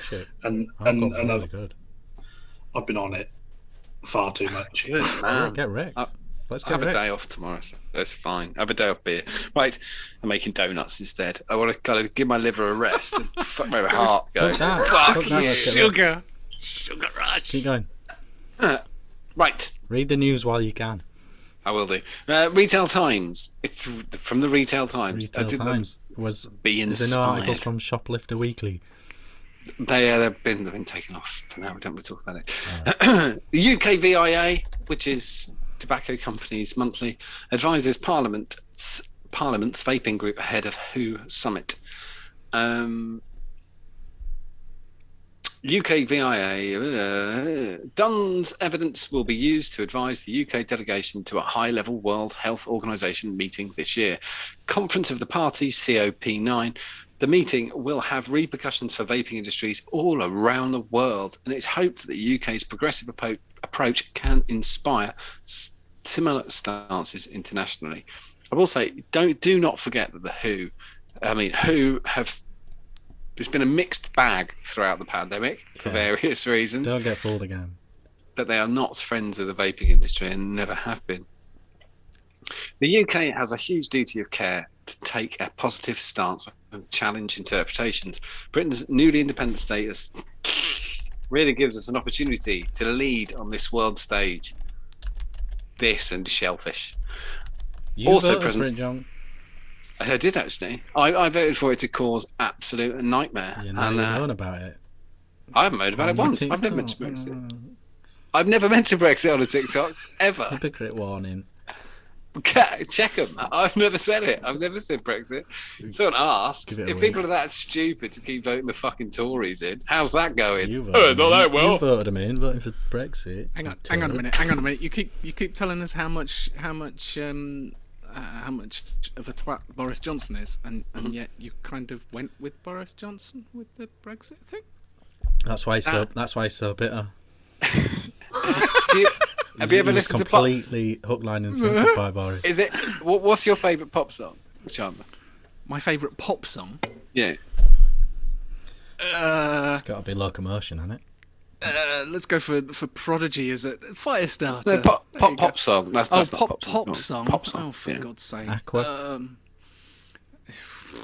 and I've been on it far too much. Good man. Get wrecked. I have a day off tomorrow, so that's fine. I have a day off beer. Right, I'm making donuts instead. I want to kind of give my liver a rest and fuck my heart going. Fuck you. Sugar rush. Keep going. Right. Read the news while you can. I will do. Retail Times. It's from the Retail Times. Retail Times was be inspired. There's an article from Shoplifter Weekly. They've been taken off for now. We don't want to talk about it. The UK VIA, which is Tobacco Companies Monthly, advises Parliament's vaping group ahead of WHO summit. UK VIA, Dunn's evidence will be used to advise the UK delegation to a high-level World Health Organization meeting this year. Conference of the Party, COP9. The meeting will have repercussions for vaping industries all around the world, and it's hoped that the UK's progressive approach can inspire similar stances internationally. I will say, do not forget that the WHO have. There's been a mixed bag throughout the pandemic for various reasons. Don't get fooled again. But they are not friends of the vaping industry and never have been. The UK has a huge duty of care to take a positive stance and challenge interpretations. Britain's newly independent status really gives us an opportunity to lead on this world stage. This and shellfish. You also voted for it, John. I did actually. I voted for it to cause absolute nightmare. You're not known about it. I haven't voted about it once. I've never mentioned Brexit. I've never mentioned Brexit on a TikTok ever. Hypocrite warning. Check them. I've never said it. I've never said Brexit. Someone asked if people are that stupid to keep voting the fucking Tories in. How's that going? Not that well. You voted them in, voting for Brexit. Hang on a minute. You keep telling us how much of a twat Boris Johnson is, and yet you kind of went with Boris Johnson with the Brexit thing. That's why he's so bitter. Have you ever listened to completely hook, line, and sinker by Boris? Is it? What's your favourite pop song, Chandler? My favourite pop song? Yeah. It's got to be Locomotion, hasn't it? Let's go for Prodigy as a Firestarter. No, pop song. That's not pop song. Pop song. Oh, for God's sake. Aqua.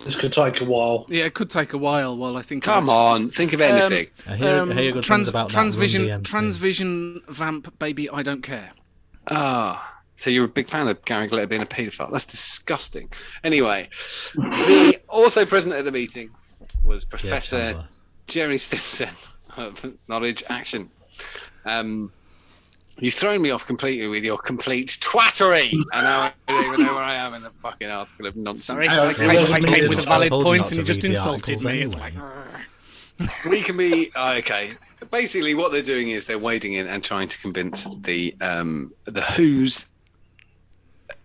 This could take a while. Yeah, it could take a while. While I think. Come on, think of anything. I hear good things about Transvision Vamp, Baby, I Don't Care. So you're a big fan of Gary Glitter being a paedophile. That's disgusting. Anyway, also present at the meeting was Professor Jerry Stimson of Knowledge Action. You've thrown me off completely with your complete twattery, and now I don't even know where I am in the fucking article of nonsense. Sorry, I came with a valid point and you just insulted me. It's like... We can be okay. Basically, what they're doing is they're wading in and trying to convince the WHO's.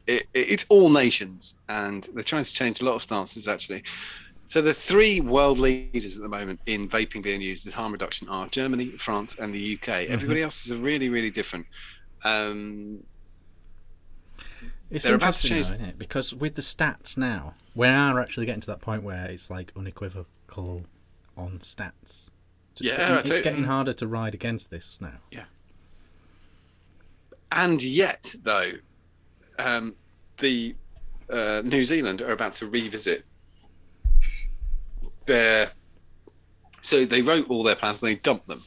It's all nations, and they're trying to change a lot of stances actually So the 3 world leaders at the moment in vaping being used as harm reduction are Germany, France, and the UK. Everybody else is really, really different. It's interesting, though, isn't it? Because with the stats now, we are actually getting to that point where it's like unequivocal on stats. So it's getting harder to ride against this now. Yeah. And yet, though, the New Zealand are about to revisit so they wrote all their plans and they dumped them.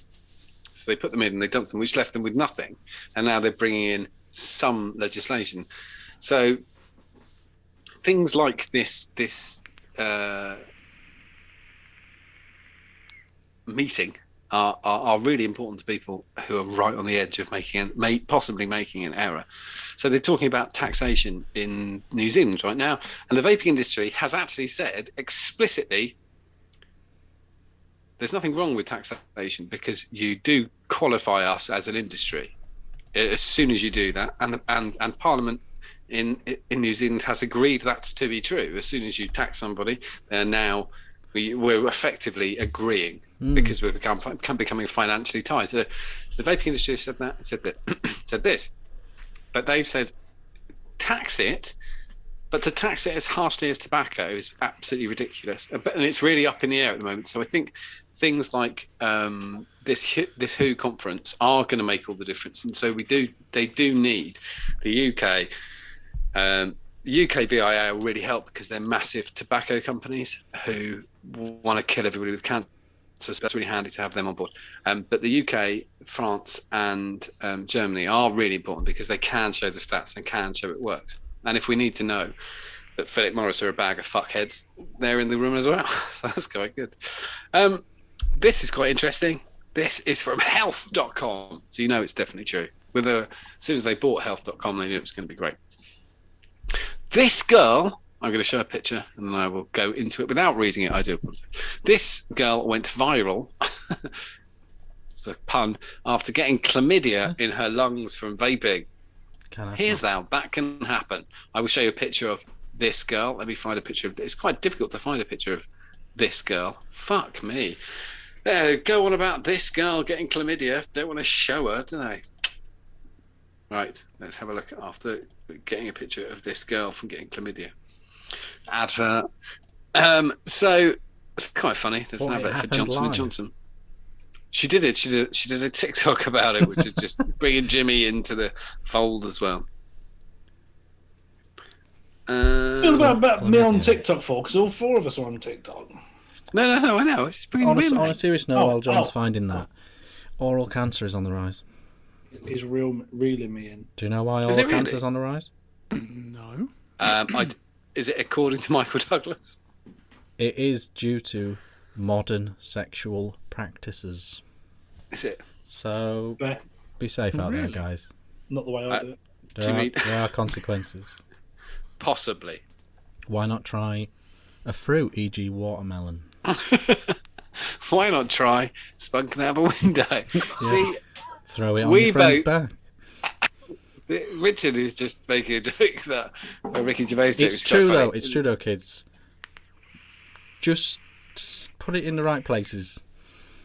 So they put them in and they dumped them, which left them with nothing. And now they're bringing in some legislation. So things like this meeting are really important to people who are right on the edge of possibly making an error. So they're talking about taxation in New Zealand right now, and the vaping industry has actually said explicitly there's nothing wrong with taxation because you do qualify us as an industry as soon as you do that, and Parliament in New Zealand has agreed that to be true. As soon as you tax somebody, we're effectively agreeing because we're becoming financially tied. So the vaping industry said this, but they've said tax it, but to tax it as harshly as tobacco is absolutely ridiculous, and it's really up in the air at the moment. So I think things like this WHO conference are going to make all the difference, and so they do need the UK. The UK VIA will really help because they're massive tobacco companies who want to kill everybody with cancer. So that's really handy to have them on board. But the UK, France, and Germany are really important because they can show the stats and can show it works. And if we need to know that Philip Morris are a bag of fuckheads, they're in the room as well. So that's quite good. This is quite interesting. This is from health.com. So you know it's definitely true. As soon as they bought health.com, they knew it was going to be great. This girl, I'm going to show a picture and then I will go into it without reading it. I do apologize. This girl went viral. It's a pun. After getting chlamydia in her lungs from vaping. Here's how that can happen. I will show you a picture of this girl. Let me find a picture of this. It's quite difficult to find a picture of this girl. Fuck me. Go on about this girl getting chlamydia. Don't want to show her, do they? Right, let's have a look after getting a picture of this girl from getting chlamydia. Advert. So it's quite funny. There's an advert for Johnson & Johnson. She did it. She did a TikTok about it, which is just bringing Jimmy into the fold as well. What about me on TikTok for? Because all 4 of us are on TikTok. No, I know. It's just bringing on a serious note, while John's finding that, oral cancer is on the rise. He's reeling me in. Do you know why oral cancer is on the rise? No. Is it according to Michael Douglas? It is due to modern sexual practices. Is it? So be safe out there, guys. Not the way I do it. There are consequences. Possibly. Why not try a fruit, e.g. watermelon? Why not try spunking out of a window? Yeah. See, throw it on your friend's back. Richard is just making a joke that Ricky Gervais joke. It's true though. It's true though, kids. Just put it in the right places.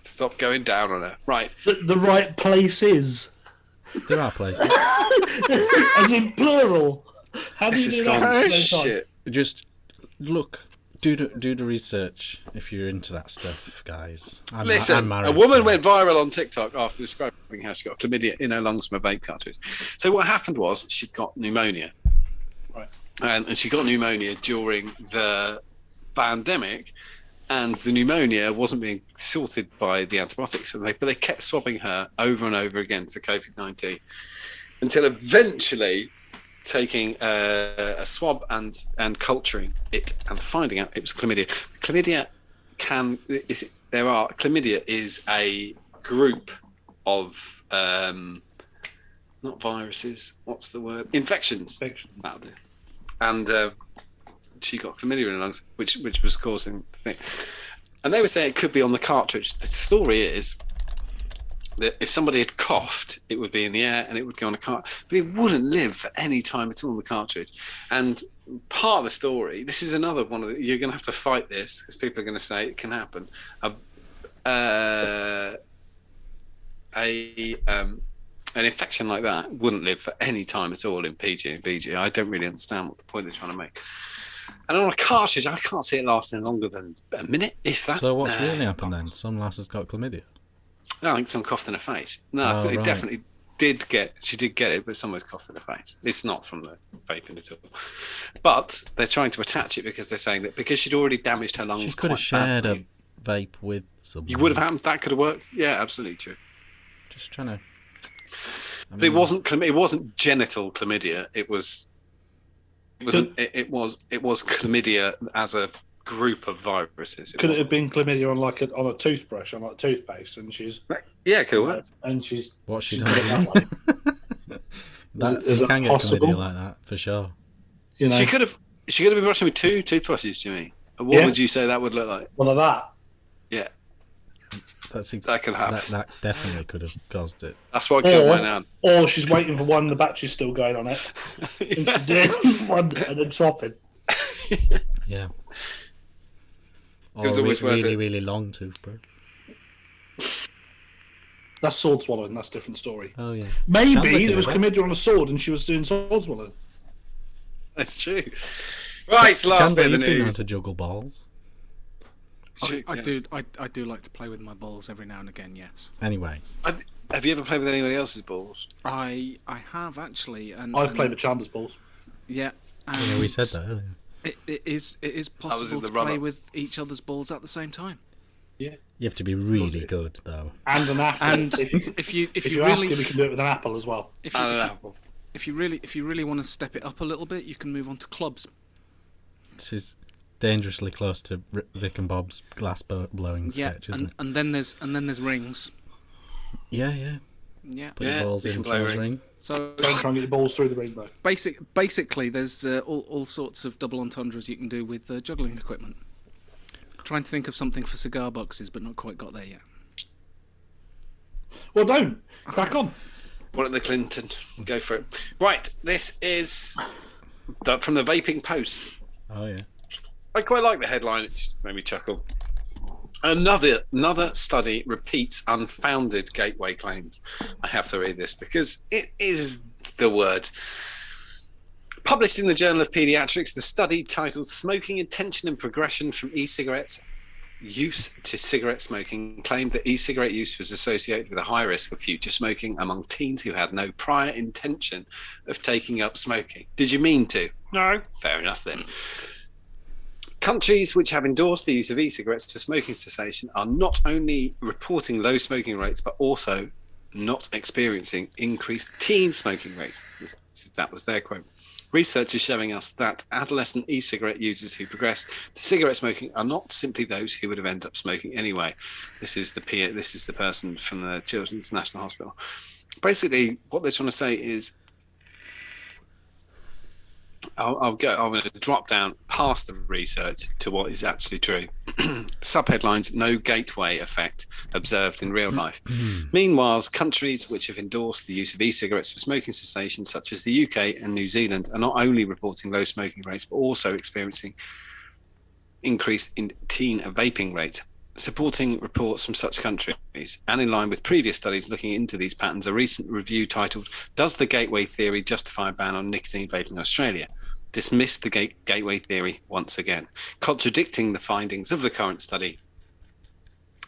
Stop going down on her. Right. The right places. There are places. As in plural. How do you do that? Shit. Just look. Do the research if you're into that stuff, guys. Listen, a woman went viral on TikTok after describing how she got chlamydia in her lungs from a vape cartridge. So what happened was she'd got pneumonia. Right. And she got pneumonia during the pandemic, and the pneumonia wasn't being sorted by the antibiotics. So they kept swabbing her over and over again for COVID-19 until eventually taking a swab and culturing it and finding out it was chlamydia. Chlamydia is a group of not viruses. What's the word? Infections. And she got chlamydia in her lungs, which was causing the thing. And they were saying it could be on the cartridge. The story is that if somebody had coughed, it would be in the air and it would go on a cart, but it wouldn't live for any time at all on the cartridge. And part of the story, this is another one of you're going to have to fight this because people are going to say it can happen. An infection like that wouldn't live for any time at all in PG and VG. I don't really understand what the point they're trying to make. And on a cartridge, I can't see it lasting longer than a minute, if that. So what's really happened then? Some lass has got chlamydia? No, I think someone coughed in her face. No, it definitely did get. She did get it, but someone's coughed in her face. It's not from the vaping at all. But they're trying to attach it because they're saying that because she'd already damaged her lungs. She could have shared a vape with someone. You would have happened. That could have worked. Yeah, absolutely true. Just trying to. But it wasn't. It wasn't genital chlamydia. It was. It was chlamydia as a group of viruses. Could it have been chlamydia on a toothbrush, on like toothpaste, and she's it could have worked. And she's what she done that way. Is it can get possible? Chlamydia like that for sure. You know, she could have been brushing with 2 toothbrushes, Jimmy. And what would you say that would look like? One of that. Yeah. That can happen. That definitely could have caused it. That's what killed my nan. Or she's waiting for one, the battery's still going on it. And then swapping. Yeah. It was always really long toothbrush. That's sword swallowing. That's a different story. Oh yeah. Maybe there was chlamydia on a sword and she was doing sword swallowing. That's true. Right, it's the last bit of the news. Know how to juggle balls. I do like to play with my balls every now and again. Yes. Anyway. Have you ever played with anybody else's balls? I have actually, and I've played with Chandler's balls. Yeah. Yeah, we said that earlier. It is possible to play with each other's balls at the same time. Yeah. You have to be really good though. And an apple. And if you really ask him, we can do it with an apple as well. If you really want to step it up a little bit, you can move on to clubs. This is dangerously close to Vic and Bob's glass blowing sketch, isn't it? And then there's rings. Yeah. Put your balls in the ring. So don't try and get the balls through the ring though. Basically, there's all sorts of double entendres you can do with juggling equipment. Trying to think of something for cigar boxes, but not quite got there yet. Well, don't crack on. One at the Clinton. Go for it. Right, this is from the Vaping Post. Oh yeah. I quite like the headline. It just made me chuckle. Another study repeats unfounded gateway claims. I have to read this because it is the word. Published in the Journal of Pediatrics, the study titled Smoking Intention and Progression from E-Cigarettes Use to Cigarette Smoking claimed that e-cigarette use was associated with a high risk of future smoking among teens who had no prior intention of taking up smoking. Did you mean to? No. Fair enough then. Countries which have endorsed the use of e-cigarettes for smoking cessation are not only reporting low smoking rates, but also not experiencing increased teen smoking rates. That was their quote. Research is showing us that adolescent e-cigarette users who progress to cigarette smoking are not simply those who would have ended up smoking anyway. This is the person from the Children's National Hospital. Basically, what they're trying to say is, I'm going to drop down past the research to what is actually true. Subheadlines: no gateway effect observed in real life. Meanwhile, countries which have endorsed the use of e-cigarettes for smoking cessation, such as the UK and New Zealand, are not only reporting low smoking rates, but also experiencing increased in teen vaping rates. Supporting reports from such countries, and in line with previous studies looking into these patterns, a recent review titled "Does the Gateway Theory Justify a Ban on Nicotine Vaping in Australia?" dismissed the gateway theory once again, contradicting the findings of the current study.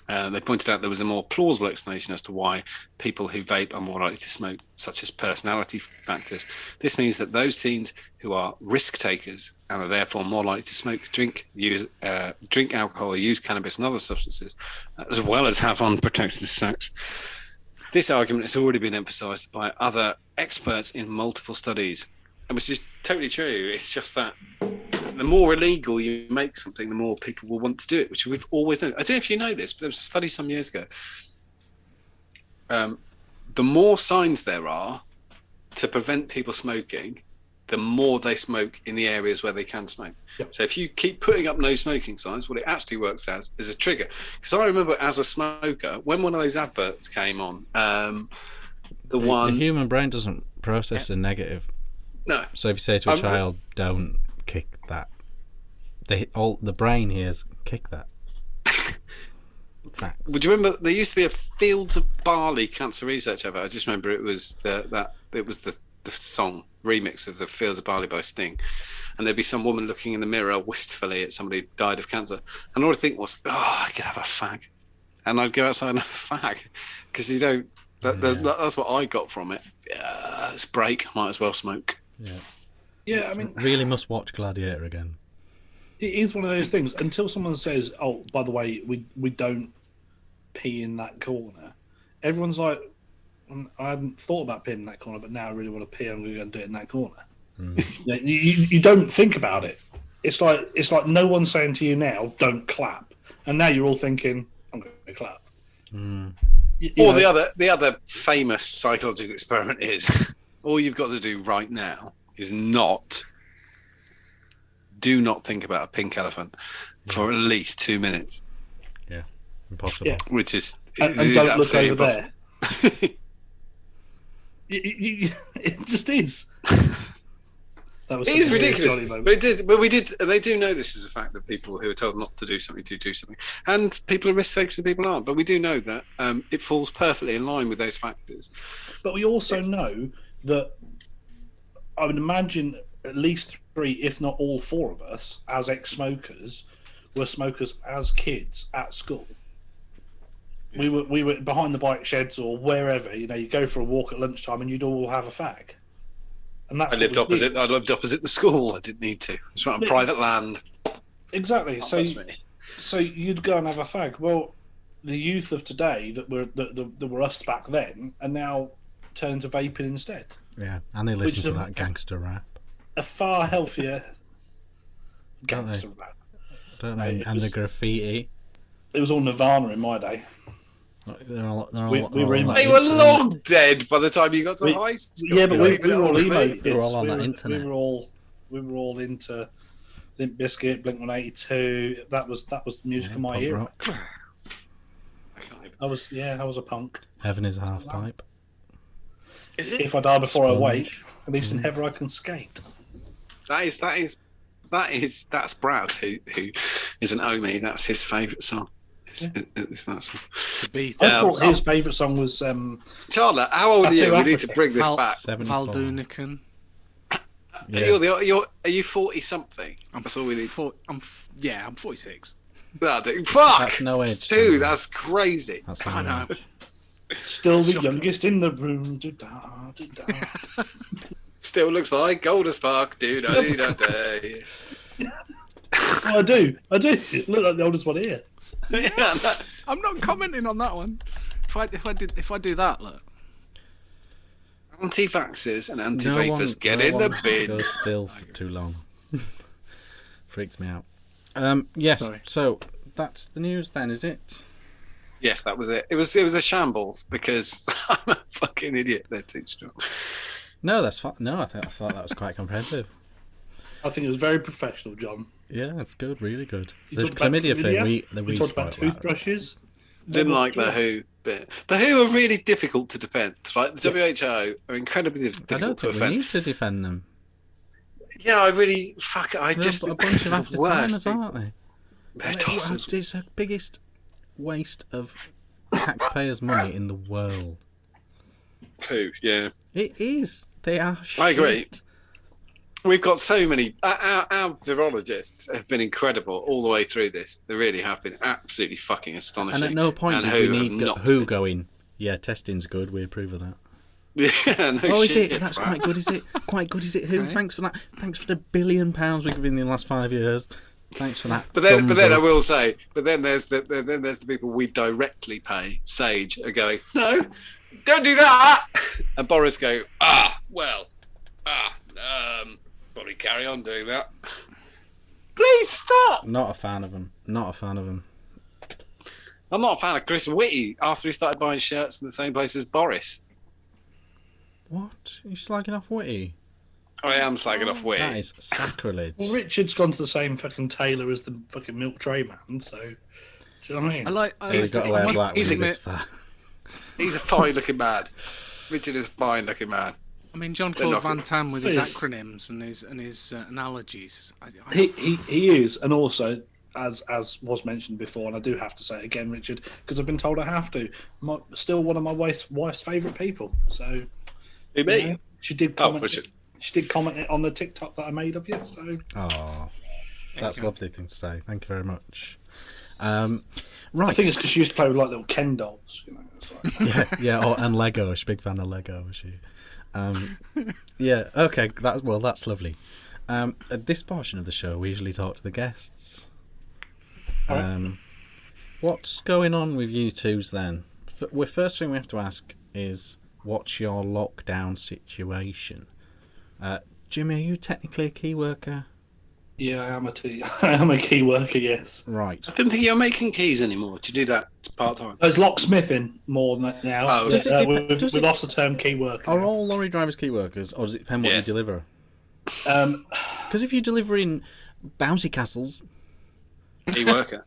They pointed out there was a more plausible explanation as to why people who vape are more likely to smoke, such as personality factors. This means that those teens who are risk takers and are therefore more likely to smoke, drink alcohol, or use cannabis and other substances, as well as have unprotected sex. This argument has already been emphasised by other experts in multiple studies, which is totally true. It's just that the more illegal you make something, the more people will want to do it, which we've always known. I don't know if you know this, but there was a study some years ago. The more signs there are to prevent people smoking, the more they smoke in the areas where they can smoke. Yep. So if you keep putting up no smoking signs, what it actually works as is a trigger. Because I remember as a smoker, when one of those adverts came on, the human brain doesn't process a negative. No. So if you say to a child, don't kick that, the brain hears, kick that. Facts. Would you remember there used to be a Fields of Barley cancer research advert? I just remember it was the song remix of the Fields of Barley by Sting, and there'd be some woman looking in the mirror wistfully at somebody who died of cancer, and all I think was, oh, I could have a fag, and I'd go outside and have a fag, because you don't. That's what I got from it. Yeah, it's break. Might as well smoke. Yeah. I mean, really must watch Gladiator again. It is one of those things. Until someone says, "Oh, by the way, we don't pee in that corner," everyone's like, "I hadn't thought about peeing in that corner, but now I really want to pee. I'm going to go and do it in that corner." You don't think about it. It's like no one's saying to you now, "Don't clap," and now you're all thinking, "I'm going to clap." The other famous psychological experiment is all you've got to do right now is do not think about a pink elephant for at least 2 minutes. Yeah, impossible. Yeah. Which is and don't look over impossible. there. It just is. It is ridiculous, but they do know this is a fact, that people who are told not to do something do something, and people are risk takers and people aren't. But we do know that it falls perfectly in line with those factors. But we also know that I would imagine at least 3, if not all 4 of us, as ex-smokers, were smokers as kids at school. We were behind the bike sheds or wherever. You go for a walk at lunchtime, and you'd all have a fag. And that's I lived opposite the school. I didn't need to. It's on private land. Exactly. So you'd go and have a fag. Well, the youth of today that were us back then are now turned to vaping instead. Yeah, and they listen to that gangster rap. A far healthier gangster rap. Don't they? And the graffiti. It was all Nirvana in my day. They were long dead by the time you got to high school. Yeah, but we were all emo. They were all on that internet. We were all into Limp Bizkit, Blink-182. That was music of my era. I was a punk. Heaven is a half pipe. Is it? If I die before I wake, at least in heaven I can skate. That's Brad, who isn't Omi. That's his favourite song. It's that song. I thought his favourite song was. Charlotte, how old are you? We need to bring this back. Nicotine. Yeah. Are you 40 something? That's all we need. I'm 46. Fuck. That's no age. Dude, that's crazy. I know. Still the youngest in the room. Still looks like gold as fuck. I do. Look like the oldest one here. Yeah, I'm not commenting on that one. If I do that, look. Anti-vaxxers and anti-vapers get in the bin. Goes still for too long. Freaks me out. Yes. Sorry. So that's the news then, is it? Yes, that was it. It was a shambles because I'm a fucking idiot. They're too strong. No, that's fine. No, I thought that was quite comprehensive. I think it was very professional, John. Yeah, it's good, really good. The chlamydia thing, we talked about toothbrushes. Didn't like the WHO bit. The WHO are really difficult to defend. Like the WHO are incredibly difficult to defend. We need to defend them. Yeah, I really just a bunch of after-timers, aren't they? They're tossers. It's the biggest waste of taxpayers' money in the world. Who? Yeah, it is. They are. I agree. We've got so many. Our virologists have been incredible all the way through this. They really have been absolutely fucking astonishing. And at no point do we need WHO going, yeah, testing's good, we approve of that. Yeah, no oh, shit, is it? That's quite good, is it? Quite good, is it? WHO? Right. Thanks for that. Thanks for the £1 billion we've given in the last 5 years. Thanks for that. But then I will say, then there's the people we directly pay, Sage, are going, no, don't do that. And Boris go, probably carry on doing that. Please stop. Not a fan of him. I'm not a fan of Chris Whitty after he started buying shirts in the same place as Boris. What? Are you slagging off Whitty? I am slagging off weed. That is sacrilege. Well, Richard's gone to the same fucking tailor as the fucking milk tray man, so... Do you know what I mean? He's got to wear black he's with a- his fat. He's a fine-looking man. Richard is a fine-looking man. I mean, Jean-Claude Van Damme with his acronyms and his analogies. He is, and also, as was mentioned before, and I do have to say it again, Richard, because I've been told I have to, still one of my wife's favourite people. So, Who, me? she did comment. Richard. She did comment on the TikTok that I made of you. So, That's a lovely thing to say. Thank you very much. Right. I think it's because she used to play with like little Ken dolls. You know, it's like... yeah, and Lego. She's a big fan of Lego, was she? Yeah. Okay. That's lovely. At this portion of the show, we usually talk to the guests. What's going on with you twos then? First thing we have to ask is, what's your lockdown situation? Jimmy, are you technically a key worker? Yeah, I am a key worker. Yes. Right. I didn't think you were making keys anymore. Do you do that part-time? There's locksmithing more now. Oh, we lost the term key worker. Are all lorry drivers key workers, or does it depend what you deliver? Because if you're delivering bouncy castles, key worker.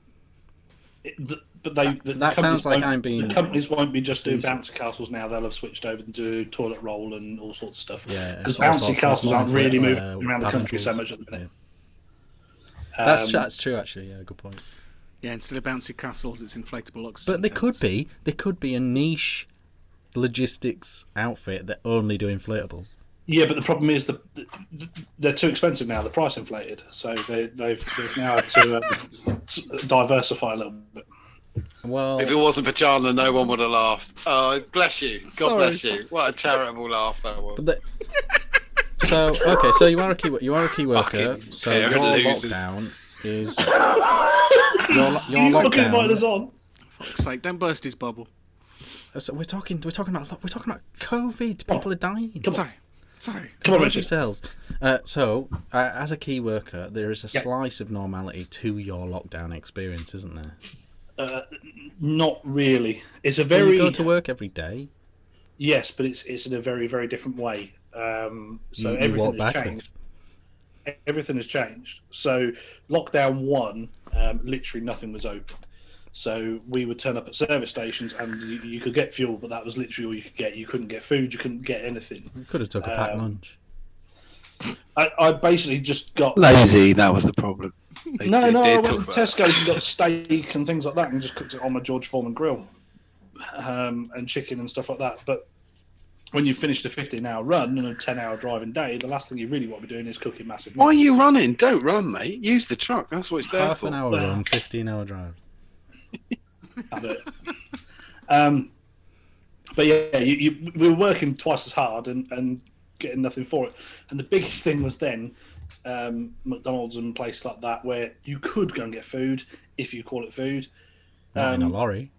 That sounds like I'm being. The companies won't be just doing bouncy castles now. They'll have switched over to do toilet roll and all sorts of stuff. Yeah, because bouncy castles aren't really moving around the country so much at the minute. Yeah. That's true, actually. Yeah, good point. Yeah, instead of bouncy castles, it's inflatable oxygen. But there could be a niche logistics outfit that only do inflatables. Yeah, but the problem is they're too expensive now. The price inflated, so they've now had to diversify a little bit. Well, if it wasn't for Chandler, no one would have laughed. Oh, bless you. God bless you. What a charitable laugh that was. So you are a key worker. So your lockdown is your lockdown. On. Fuck's sake! Don't burst his bubble. So we're talking about COVID. People are dying. Sorry. Come on, Richard. Yourselves. As a key worker, there is a slice of normality to your lockdown experience, isn't there? Not really. It's a very. You go to work every day. Yes, but it's in a very, very different way. So everything has changed. Everything has changed. So lockdown 1, literally nothing was open. So we would turn up at service stations and you could get fuel, but that was literally all you could get. You couldn't get food. You couldn't get anything. You could have took a packed lunch. I basically just got lazy. That was the problem. No, I went to Tesco's and got steak and things like that, and just cooked it on my George Foreman grill, and chicken and stuff like that. But when you finished a 15-hour run and a 10-hour driving day, the last thing you really want to be doing is cooking massive meals. Why are you running? Don't run, mate. Use the truck. That's what it's there Half for. an hour run, 15-hour drive. But yeah, we were working twice as hard and getting nothing for it. And the biggest thing was then McDonald's and places like that where you could go and get food if you call it food. Not in a lorry.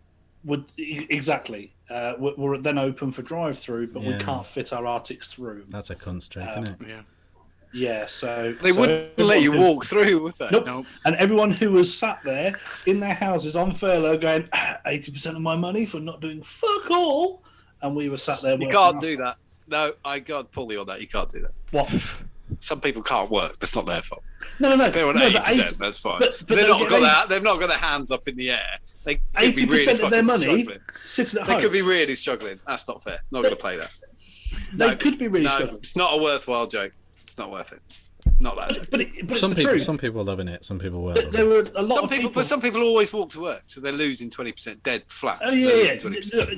Exactly. We're then open for drive-through, but we can't fit our Arctics through. That's a cunt trick, isn't it? Yeah. Yeah, so they wouldn't let you walk through, would they? Nope. And everyone who was sat there in their houses on furlough going, 80% of my money for not doing fuck all. And we were sat there. You can't do that. No, I got to pull you on that. You can't do that. What? Some people can't work. That's not their fault. No. They're on 80%. That's fine. But they've not got their hands up in the air. They 80% of their money sitting at home. They could be really struggling. That's not fair. Not going to play that. They could be really struggling. It's not a worthwhile joke. It's not worth it. Not that. But it's some the people, truth. Some people are loving it. Some people weren't. There were a lot of people. But some people always walk to work, so they're losing 20% dead flat. Oh yeah.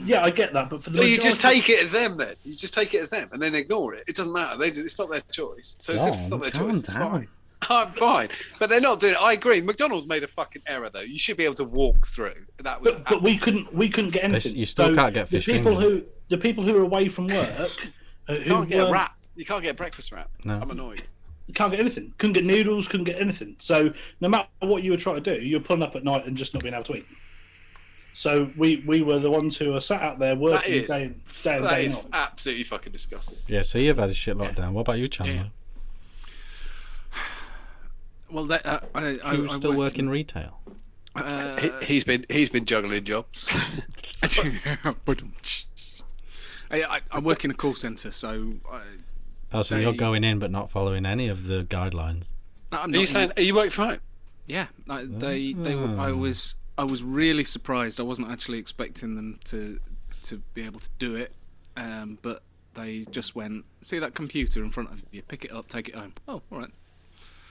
Yeah, I get that. But for the you just take it as them then. You just take it as them and then ignore it. It doesn't matter. It's not their choice. So if it's not their choice, it's fine. I'm fine. But they're not doing it. I agree. McDonald's made a fucking error though. You should be able to walk through. That was. But we couldn't get anything. You still can't get fish. The people who are away from work can't get a wrap. You can't get a breakfast wrap. No. I'm annoyed. You can't get anything. Couldn't get noodles. Couldn't get anything. So no matter what you were trying to do, you were pulling up at night and just not being able to eat. So we were the ones who are sat out there working day in day out. That is absolutely fucking disgusting. Yeah. So you've had a shit lockdown. What about you, Chandler? Well, you still work in retail. He's been juggling jobs. I work in a call centre, so. Oh, so you're going in but not following any of the guidelines? No, I'm Are you saying? Are you working from home? Yeah, I was really surprised. I wasn't actually expecting them to be able to do it, but they just went, see that computer in front of you, pick it up, take it home. Oh, all right.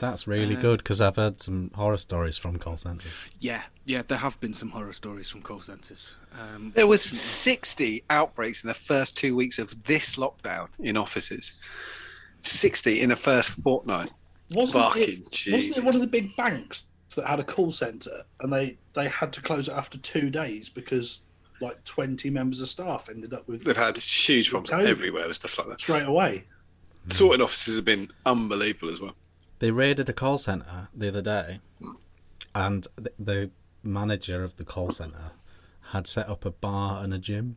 That's really good, because I've heard some horror stories from call centres. Yeah, there have been some horror stories from call centres. There was 60 outbreaks in the first 2 weeks of this lockdown in offices. 60 in the first fortnight. Wasn't it one of the big banks that had a call centre, and they had to close it after 2 days because like 20 members of staff ended up with... They've had huge problems COVID everywhere with stuff like that. Straight away. Sorting offices have been unbelievable as well. They raided a call centre the other day, and the manager of the call centre had set up a bar and a gym.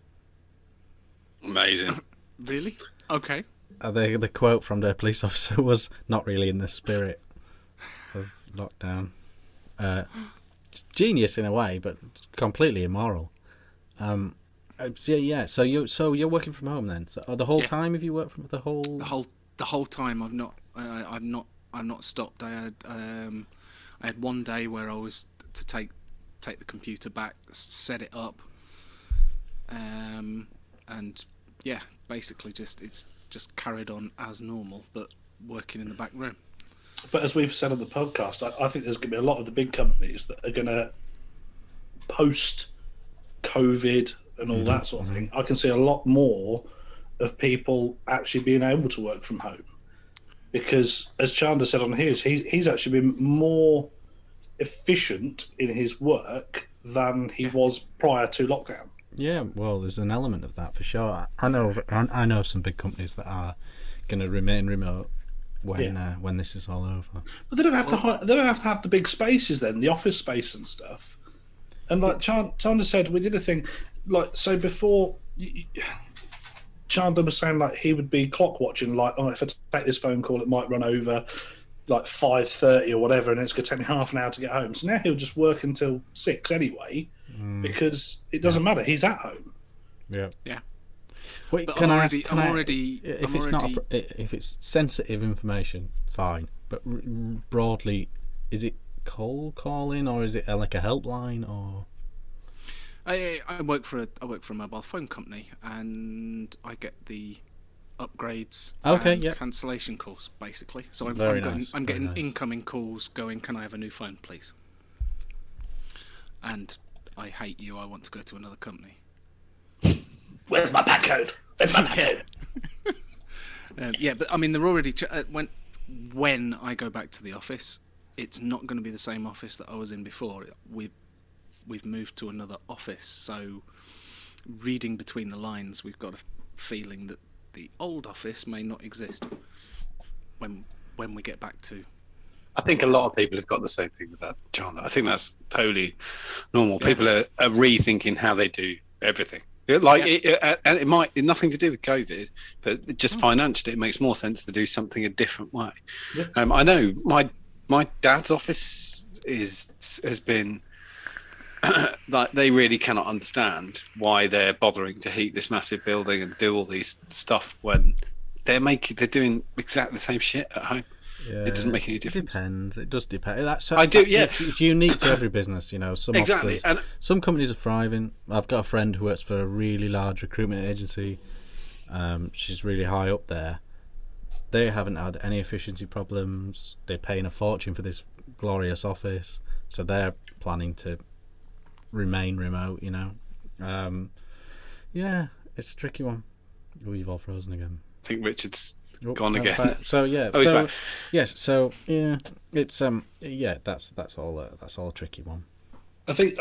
Amazing. Really? Okay. The quote from the police officer was, "Not really in the spirit of lockdown." Genius in a way, but completely immoral. So you're working from home then? So the whole time have you worked from the whole time? I've not stopped. I had one day where I was to take the computer back, set it up, and yeah, basically it's just carried on as normal, but working in the back room. But as we've said on the podcast, I think there's going to be a lot of the big companies that are going to post-COVID and all that sort of thing. I can see a lot more of people actually being able to work from home, because as Chandler said on his, he's actually been more efficient in his work than he was prior to lockdown. Yeah, well, there's an element of that for sure. I know some big companies that are going to remain remote when this is all over. But they don't have to have the big spaces then, the office space and stuff. And like Chandler said, we did a thing like so before. Chandler was saying like he would be clock watching, like, oh, if I take this phone call, it might run over like 5:30 or whatever, and it's going to take me half an hour to get home. So now he'll just work until 6 anyway, because it doesn't matter. He's at home. Yeah. Wait, if it's sensitive information, fine. But broadly, is it cold calling or is it like a helpline or? I work for a mobile phone company, and I get the upgrades and cancellation calls basically. So I'm getting incoming calls going, can I have a new phone please? And I hate you, I want to go to another company. Where's my pack code? Yeah, but I mean they're already when I go back to the office, it's not going to be the same office that I was in before. We've moved to another office, so reading between the lines, we've got a feeling that the old office may not exist when we get back to. I think a lot of people have got the same thing with that, John. I think that's totally normal. Yeah. People are rethinking how they do everything. And it might nothing to do with COVID, but just financially, it makes more sense to do something a different way. Yeah. I know my dad's office has been. Like they really cannot understand why they're bothering to heat this massive building and do all these stuff when they're doing exactly the same shit at home. Yeah, it doesn't make any difference. It does depend. It's unique to every business, you know. Some companies are thriving. I've got a friend who works for a really large recruitment agency. She's really high up there. They haven't had any efficiency problems. They're paying a fortune for this glorious office, so they're planning to remain remote, you know. It's a tricky one. Oh, you've all frozen again. I think Richard's gone again. So yeah, he's back. Yes, so yeah, it's that's all a tricky one. I think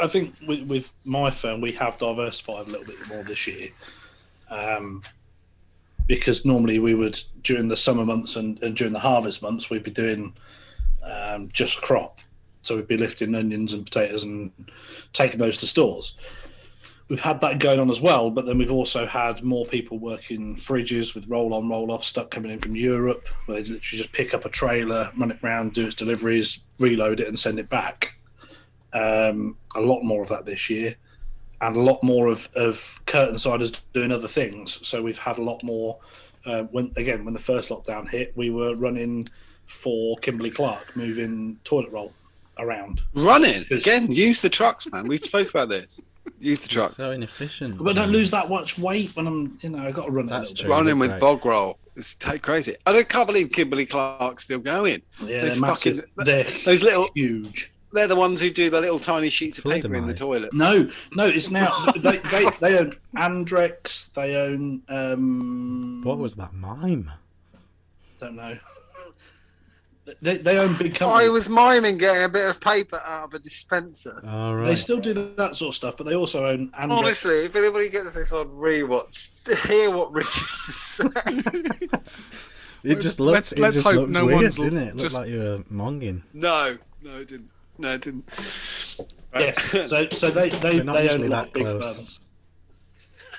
with my firm we have diversified a little bit more this year, because normally we would during the summer months and during the harvest months we'd be doing just crop. So we'd be lifting onions and potatoes and taking those to stores. We've had that going on as well, but then we've also had more people working fridges with roll-on, roll-off stuff coming in from Europe, where they literally just pick up a trailer, run it round, do its deliveries, reload it and send it back. A lot more of that this year. a lot more of curtain siders doing other things. So we've had a lot more. When the first lockdown hit, we were running for Kimberly Clark, moving toilet roll around. Running again. Use the trucks, man. We spoke about this. Use the trucks. So inefficient. But don't lose that much weight when I'm, I got to run. That's true. Running with bog roll. It's crazy. I can't believe Kimberly Clark's still going. Yeah, they're massive. Those little huge. They're the ones who do the little tiny sheets of paper in the toilet. No, it's now they own Andrex. They own. What was that mime? Don't know. They own big companies. I was miming getting a bit of paper out of a dispenser. All right. They still do that sort of stuff, but they also own Andrex. Honestly, if anybody gets this on rewatch, hear what Richard just said. It just looked. Let's hope looked no weird, one's didn't it? It looked just... like you were monging. No, it didn't. No, it didn't. Yes, so they own a lot of big firms.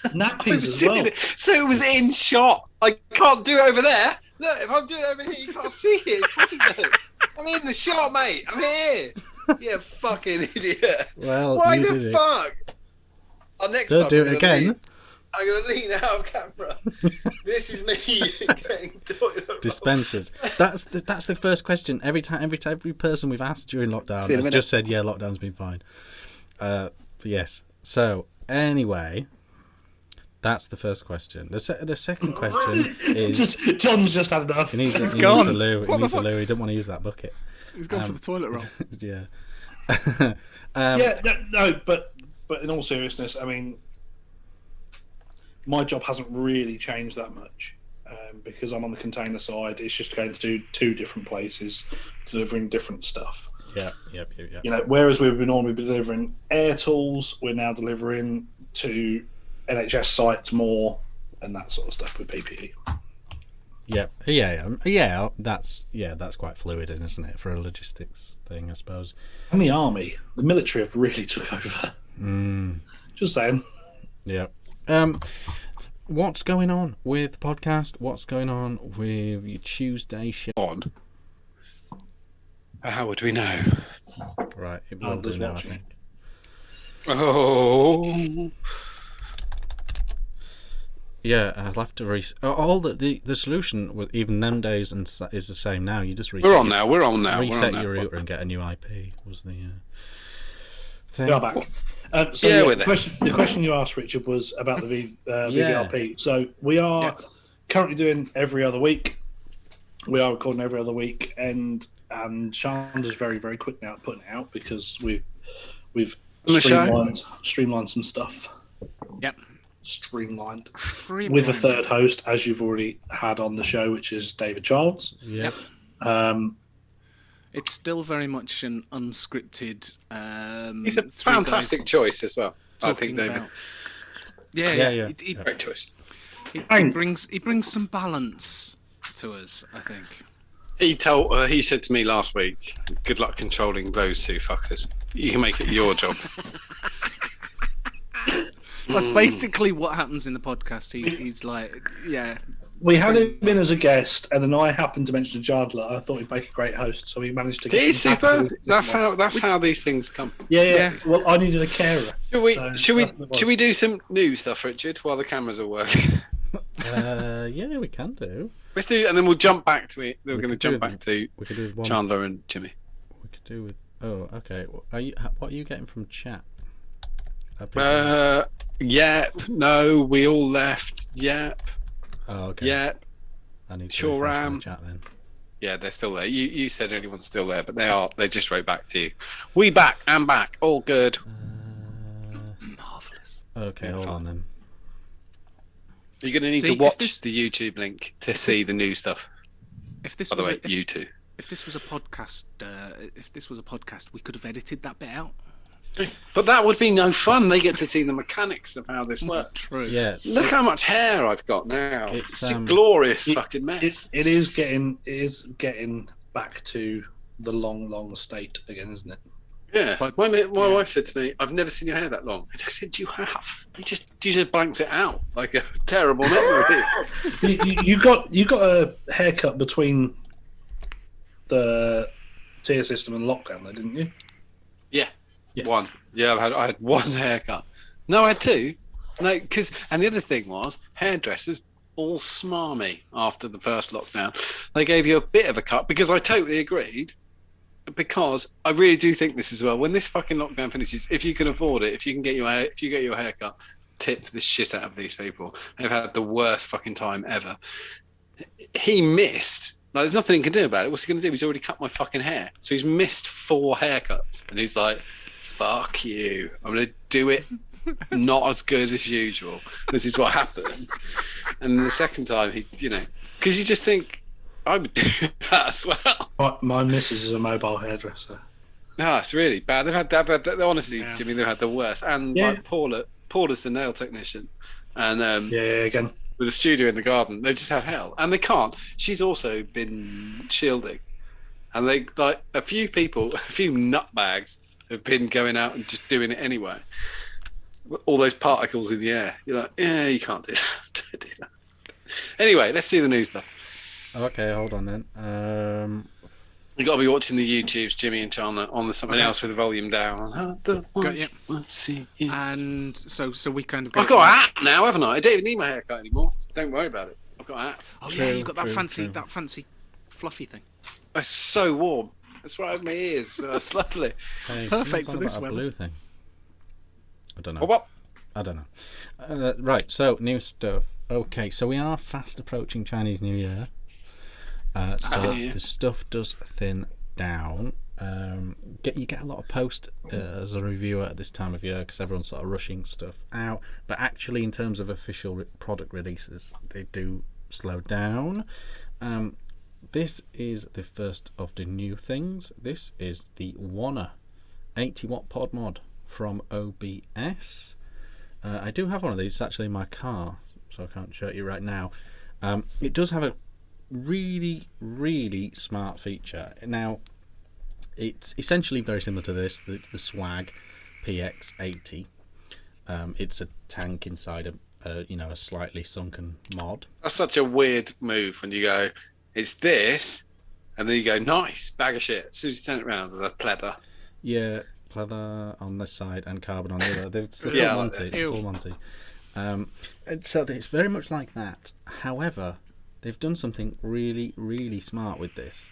Nappies as well. So it was in shot. I can't do it over there. Look, if I'm doing it over here, you can't see it. It's fine, I'm in the shot, mate. I'm here. You fucking idiot. Well, why the fuck? Next Don't time, do it again. I'm going to lean out of camera. This is me getting toilet roll. Dispensers. That's the first question. Every person we've asked during lockdown has just said, yeah, lockdown's been fine. Yes. So, anyway... That's the first question. The second question is... John's just had enough. He needs a loo. He needs a loo. He didn't want to use that bucket. He's gone for the toilet roll. Yeah. But in all seriousness, I mean, my job hasn't really changed that much because I'm on the container side. It's just going to two different places, delivering different stuff. Yeah. Whereas we've been normally delivering air tools, we're now delivering to NHS sites more and that sort of stuff with PPE. Yeah. That's quite fluid, isn't it, for a logistics thing, I suppose. And the army, the military have really took over. Just saying. Yeah. What's going on with the podcast? What's going on with your Tuesday show? On. How would we know? Right, it will do now, I think. Oh. Yeah, I'll have to all the solution with even them days and is the same now. You just reset. We're on now. Reset your router and get a new IP was the thing. We are back. The question you asked, Richard, was about the VVRP. So we are currently doing every other week. We are recording every other week, and Chandra's very, very quick now at putting it out because we've streamlined some stuff. Yep. Streamlined with a third host, as you've already had on the show, which is David Childs. Yep. It's still very much an unscripted. He's a fantastic choice as well. I think David. Yeah. Great choice. He brings some balance to us, I think. He said to me last week, "Good luck controlling those two fuckers. You can make it your job." That's basically what happens in the podcast. He's like, yeah. We had him in as a guest, and then I happened to mention Chandler. I thought he'd make a great host, so he managed to get. He's super. That's how these things come. Yeah. Well, I needed a carer. Should we do some new stuff, Richard, while the cameras are working? Yeah, we can do. Let's do, and then we'll jump back to it. We're going to jump back to Chandler and Jimmy. We could do with. Oh, okay. What are you getting from chat? Yep. No, we all left. Yep. Oh, okay. Yep. I need to sure am. Chat then. Yeah, they're still there. You said anyone's still there, but they just wrote back to you. We back. I'm back. All good. Marvelous. Okay, hold on then. You're going to need to watch the YouTube link to see the new stuff. By the way, you too. If this was a podcast, we could have edited that bit out. But that would be no fun. They get to see the mechanics of how this works. True. Yeah. Look how much hair I've got now. It's a glorious fucking mess. It is getting back to the long state again, isn't it? Yeah. My wife said to me, "I've never seen your hair that long." I said, "You have. You just blanked it out like a terrible memory." you got a haircut between the tier system and lockdown, though, didn't you? Yeah. One. Yeah, I had one haircut. No, I had two. No, because and the other thing was hairdressers all smarmy after the first lockdown. They gave you a bit of a cut because I totally agreed. Because I really do think this as well. When this fucking lockdown finishes, if you can afford it, if you get your haircut, tip the shit out of these people. They've had the worst fucking time ever. He missed. Like, there's nothing he can do about it. What's he going to do? He's already cut my fucking hair. So he's missed 4 haircuts. And he's like, fuck you. I'm going to do it not as good as usual. This is what happened. And the second time, he, because you just think, I would do that as well. My missus is a mobile hairdresser. No, it's really bad. They've had honestly, yeah. Jimmy, they've had the worst. And like Paula's the nail technician. And again. With a studio in the garden, they've just had hell. And they can't. She's also been shielding. And they like a few nutbags have been going out and just doing it anyway. All those particles in the air. You're like, yeah, you can't do that. Don't do that. Anyway, let's see the news stuff. Okay, hold on then. You got to be watching the YouTubes, Jimmy and Chandler, on something else with the volume down. And so we kind of. I've got a hat now, haven't I? I don't even need my haircut anymore. So don't worry about it. I've got a hat. Oh yeah, you got that fancy fluffy thing. It's so warm. It's right over my ears. It's lovely. Hey, perfect for this weather. Blue thing. I don't know. What? I don't know. Right. So new stuff. Okay, so we are fast approaching Chinese New Year. The stuff does thin down. You get a lot of posts as a reviewer at this time of year because everyone's sort of rushing stuff out. But actually, in terms of official product releases, they do slow down. This is the first of the new things. This is the Wanna 80-watt pod mod from OBS. I do have one of these. It's actually in my car, so I can't show it you right now. It does have a really, really smart feature. Now, it's essentially very similar to this, the Swag PX80. It's a tank inside a slightly sunken mod. That's such a weird move when you go, it's this, and then you go, nice, bag of shit. As soon as you turn it around, there's a pleather. Yeah, pleather on this side and carbon on the other. It's full Monty. So it's very much like that. However, they've done something really, really smart with this.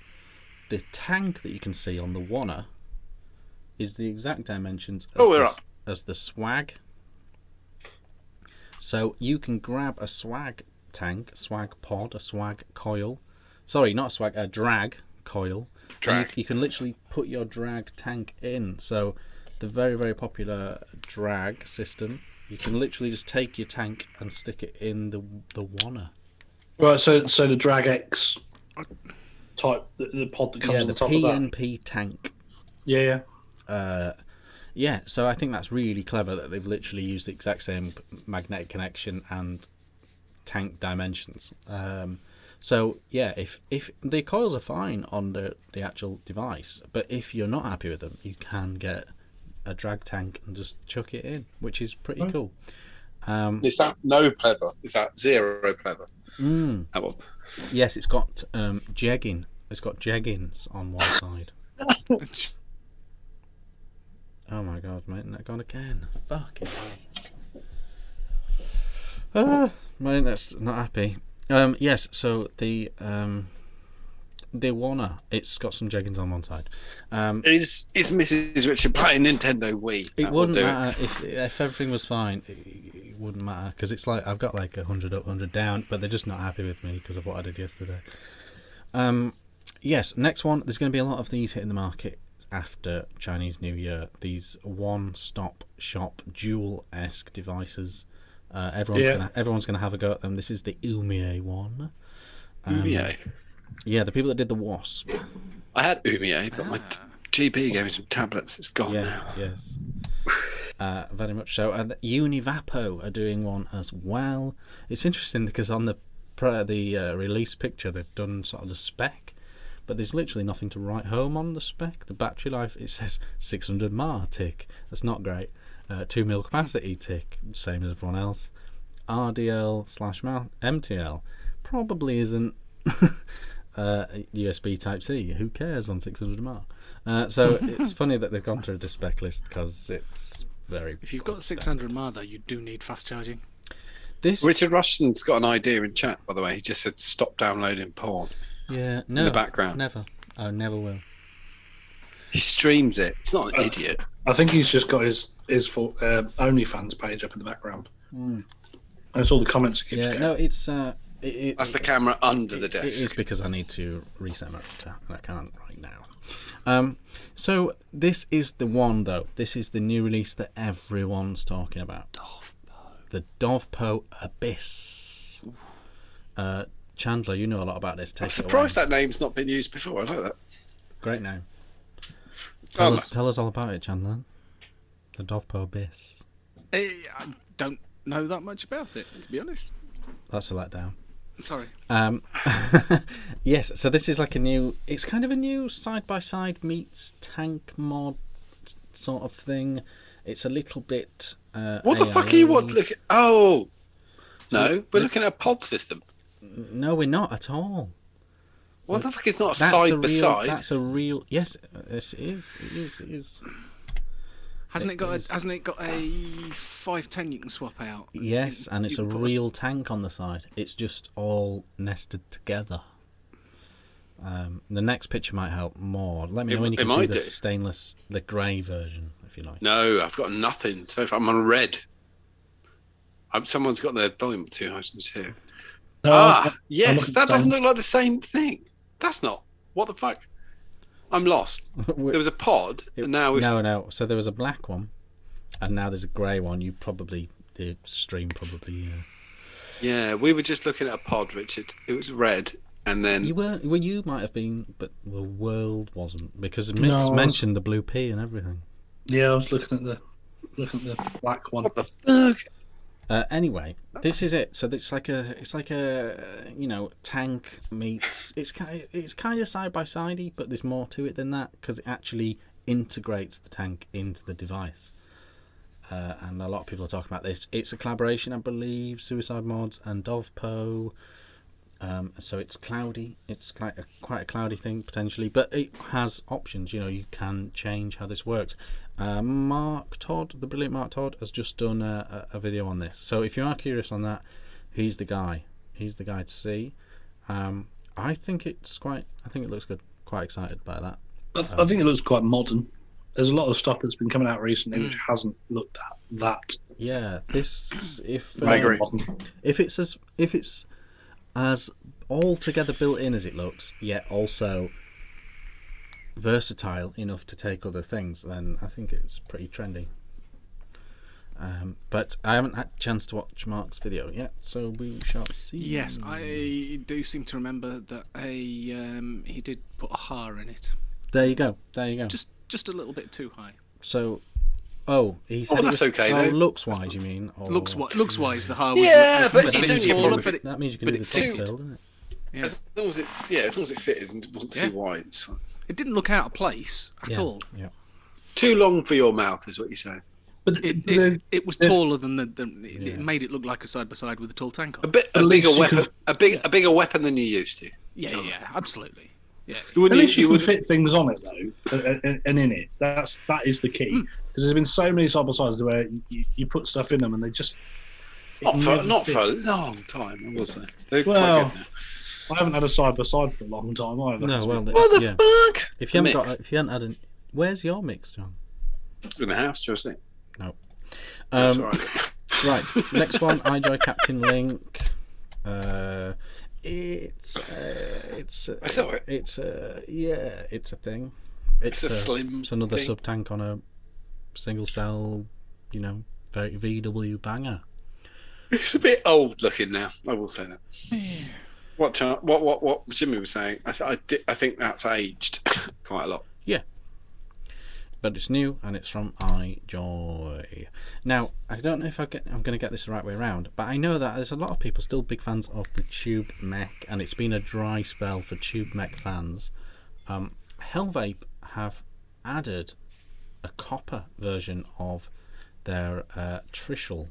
The tank that you can see on the Wanna is the exact dimensions as the Swag. So you can grab a Swag tank, a Swag pod, a Swag coil. Sorry, not a Swag, a drag coil. Drag. You can literally put your drag tank in. So the very, very popular drag system, you can literally just take your tank and stick it in the Wanna. Right, so the Drag X type, the pod that comes on the top of that. the PNP tank. Yeah. Yeah, so I think that's really clever that they've literally used the exact same magnetic connection and tank dimensions. So yeah, if the coils are fine on the actual device, but if you're not happy with them, you can get a drag tank and just chuck it in, which is pretty cool. Is that no pleather? Is that zero pleather? That one. Yes, it's got jegging. It's got jeggings on one side. Oh my god, mate, and that gone again. Fucking hell. My internet's not happy. Yes, so the Wanna, it's got some jeggings on one side. Is Mrs. Richard playing Nintendo Wii? It wouldn't matter if everything was fine. It wouldn't matter because it's like I've got like 100 up, 100 down, but they're just not happy with me because of what I did yesterday. Yes, next one. There's going to be a lot of these hitting the market after Chinese New Year. These one-stop shop dual-esque devices. Everyone's gonna have a go at them. This is the Umie one. Umie. Yeah, the people that did the Wasp. I had Umie, but my GP gave me some tablets. It's gone now. Yes. Very much so. And Univapo are doing one as well. It's interesting because on the release picture they've done sort of the spec, but there's literally nothing to write home on the spec. The battery life, it says 600 mAh tick. That's not great. 2 mil capacity tick, same as everyone else. RDL/MTL probably isn't USB Type C. Who cares on 600 mAh? So it's funny that they've gone through the spec list because it's very. If you've got 600 mAh, though, you do need fast charging. Richard Rushton's got an idea in chat, by the way. He just said stop downloading porn. Yeah, no, in the background. Never. I never will. He streams it. It's not an idiot. I think he's just got his OnlyFans page up in the background. That's all the comments he keeps getting. No, it's that's the camera under the desk. It is because I need to reset my router, and I can't right now. So this is the one, though. This is the new release that everyone's talking about. The Dovpo Abyss. Chandler, you know a lot about this. I'm surprised that name's not been used before. I like that. Great name. Tell us all about it, Chandler. The Dovpo Abyss. I don't know that much about it, to be honest. That's a letdown. Sorry. Yes, so this is like it's kind of a new side-by-side meets tank mod sort of thing. It's a little bit... what the fuck are you looking... Oh! No, we're looking at a pod system. No, we're not at all. What the fuck is not a side-by-side? That's a real... Yes, it is. Hasn't it got a 510 you can swap out? Yes, and it's a real tank on the side. It's just all nested together. The next picture might help more. Let me know when you can see the stainless, the grey version, if you like. No, I've got nothing. So if I'm on red, someone's got their volume too high too. Yes, that doesn't look like the same thing. That's not. What the fuck? I'm lost. There was a pod, and now we've... No. So there was a black one, and now there's a grey one. The stream probably... Yeah, we were just looking at a pod, Richard. It was red, and then... You might have been, but the world wasn't, because Mick's mentioned the blue P and everything. Yeah, I was looking at the black one. What the fuck? Anyway, this is it. So it's like a tank meets. It's kind of side by sidey, but there's more to it than that because it actually integrates the tank into the device. And a lot of people are talking about this. It's a collaboration, I believe, Suicide Mods and Dovpo. So it's cloudy. It's quite a cloudy thing potentially, but it has options. You can change how this works. Mark Todd, the brilliant Mark Todd, has just done a video on this. So if you are curious on that, he's the guy. He's the guy to see. I think it looks good. Quite excited by that. I think it looks quite modern. There's a lot of stuff that's been coming out recently which hasn't looked that. Yeah, this I agree. If it's as altogether built in as it looks, yet also versatile enough to take other things, then I think it's pretty trendy. But I haven't had a chance to watch Mark's video yet, so we shall see. Yes, I do seem to remember that he did put a ha in it. There you go. Just a little bit too high. So, he said that's okay though. Looks-wise, you mean? Or... Looks-wise, the ha was... Yeah, but it's only a problem. That means you can do the top still, doesn't it? Yeah. As long as it fitted and wasn't too wide, it's fine. It didn't look out of place at all. Yeah. Too long for your mouth, is what you say. But it was taller than it made it look like a side by side with a tall tank on. A bigger weapon, a bigger weapon than you used to. Yeah, absolutely. Yeah. At least you would fit things on it though, and in it. That is the key. Because there's been so many side by sides where you put stuff in them and they just not for a long time. I will say they're quite good now. I haven't had a side by side for a long time either. No, what the fuck? If you hadn't had where's your mix, John? In the house, just it. No. That's all right. Right. Next one, iJoy Captain Link. It's a thing. It's a slim. It's another thing. sub tank on a single cell, very VW banger. It's a bit old looking now. I will say that. What Jimmy was saying, I think that's aged quite a lot. Yeah. But it's new and it's from iJoy. Now, I don't know if I'm going to get this the right way around, but I know that there's a lot of people still big fans of the Tube Mech, and it's been a dry spell for Tube Mech fans. Hellvape have added a copper version of their Trishul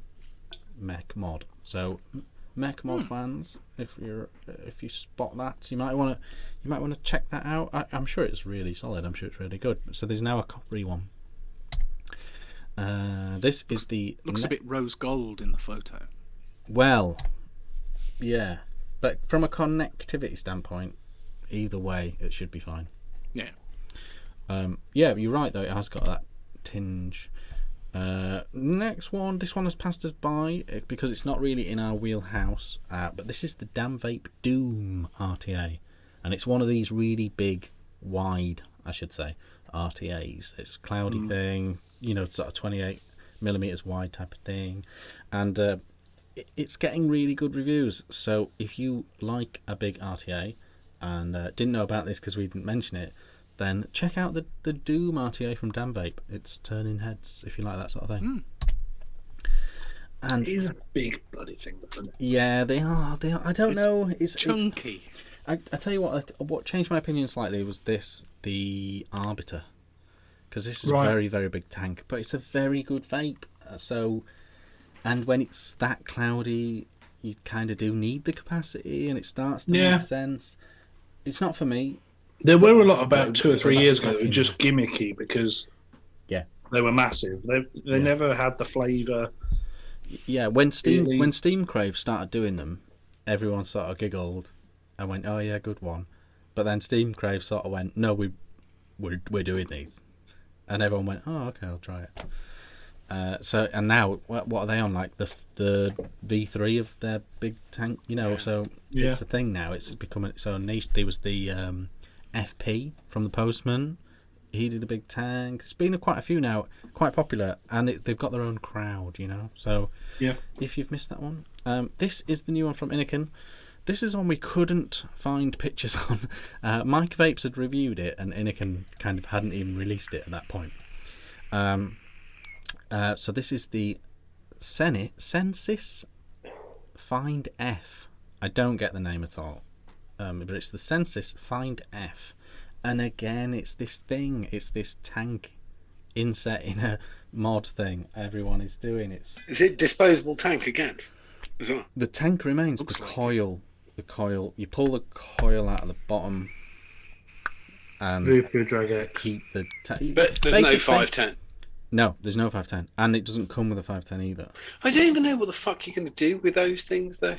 Mech mod. So Mech mod fans, if you spot that, you might want to check that out. I'm sure it's really solid. I'm sure it's really good. So there's now a coppery one. This is the... Looks a bit rose gold in the photo. Well, yeah. But from a connectivity standpoint, either way, it should be fine. Yeah. Yeah, you're right, though. It has got that tinge. Next one. This one has passed us by because it's not really in our wheelhouse. But this is the damn Vape Doom Rta. And it's one of these really big, wide, I should say, RTAs. It's a cloudy thing, sort of 28 millimeters wide type of thing. And it's getting really good reviews. So if you like a big RTA and didn't know about this because we didn't mention it, then check out the Doom Rta from Dan Vape. It's turning heads if you like that sort of thing. And it is a big bloody thing, isn't it? Yeah, they are. I don't know. It's chunky. I tell you what changed my opinion slightly was the Arbiter, because this is a very, very big tank, but it's a very good vape. And when it's that cloudy, you kind of do need the capacity, and it starts to make sense. It's not for me. There were a lot about 2 or 3 years ago that were just gimmicky because they were massive. They never had the flavour. Yeah, when Steam Crave started doing them, everyone sort of giggled and went, "Oh yeah, good one." But then Steam Crave sort of went, "No, we're doing these," and everyone went, "Oh, okay, I'll try it." And now what are they on, like the V3 of their big tank, so it's a thing now. It's becoming its own niche. There was the FP from the Postman. He did a big tank. It's been quite a few now, quite popular, and they've got their own crowd, so if you've missed that one, this is the new one from Innokin. This is one we couldn't find pictures on. Mike Vapes had reviewed it, and Innokin kind of hadn't even released it at that point. So this is the Sensis Find F. I don't get the name at all, but it's the Sensis Find F. And again, it's this thing. It's this tank inset in a mod thing everyone is doing. Is it disposable tank again as well? The tank remains. Looks the coil. The coil. You pull the coil out of the bottom and keep the but there's no 510. No, there's no 510, and it doesn't come with a 510 either. I don't even know what the fuck you're going to do with those things, though.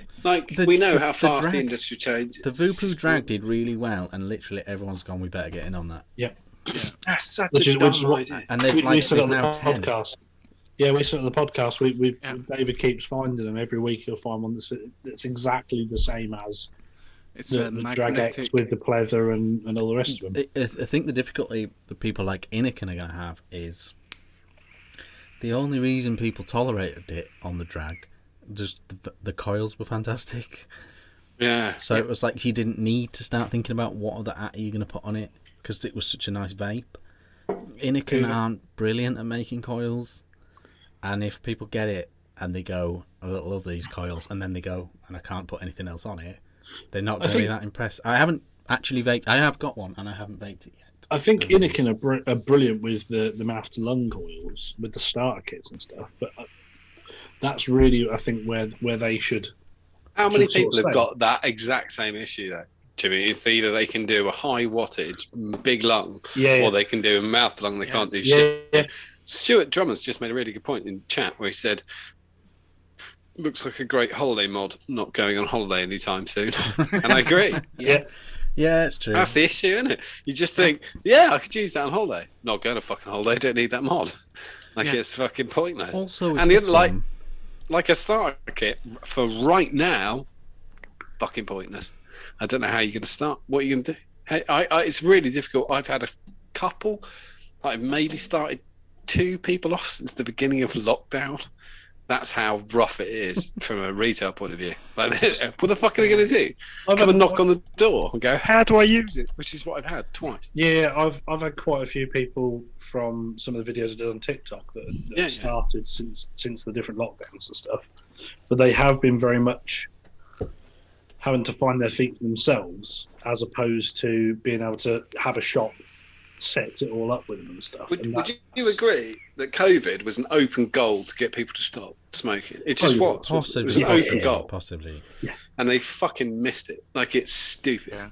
We know how fast the industry changes. The Voopoo drag did really well, and literally everyone's gone, we better get in on that. Yeah. That's such a dumb idea. And there's now 10. Podcast. Yeah, we said on the podcast, David keeps finding them. Every week he'll find one that's exactly the same as the Drag X with the pleather and all the rest of them. I think the difficulty that people like Innokin are going to have is the only reason people tolerated it on the drag, just the coils were fantastic. Yeah. So it was like you didn't need to start thinking about what other at you're going to put on it because it was such a nice vape. Innokin aren't brilliant at making coils, and if people get it and they go, "I love these coils," and then they go, "and I can't put anything else on it," they're not going to be that impressed. I haven't actually vaped. I have got one, and I haven't vaped it yet. I think Innokin are brilliant with the mouth to lung coils, with the starter kits and stuff. But that's really, I think, where they should. How many people have got that exact same issue, though, Jimmy? It's either they can do a high wattage, big lung, or they can do a mouth to lung. They can't do shit. Yeah. Stuart Drummond's just made a really good point in chat where he said, "Looks like a great holiday mod. Not going on holiday anytime soon," and I agree. Yeah, it's true. That's the issue, isn't it? You just think, I could use that on holiday. Not going to fucking holiday. Don't need that mod. It's fucking pointless. Also, and the other, like a starter kit for right now, fucking pointless. I don't know how you're going to start. What are you going to do? Hey, it's really difficult. I've had a couple. I've maybe started 2 people off since the beginning of lockdown. That's how rough it is from a retail point of view. Like, what the fuck are they going to do? Come and knock on the door and go, "How do I use it?" Which is what I've had twice. Yeah, I've had quite a few people from some of the videos I did on TikTok that started since the different lockdowns and stuff. But they have been very much having to find their feet for themselves, as opposed to being able to have a shop set it all up with them and stuff. Would you agree that COVID was an open goal to get people to stop smoking? It just was. Possibly. It was an open goal. Possibly. Yeah. And they fucking missed it. Like, it's stupid. Yeah.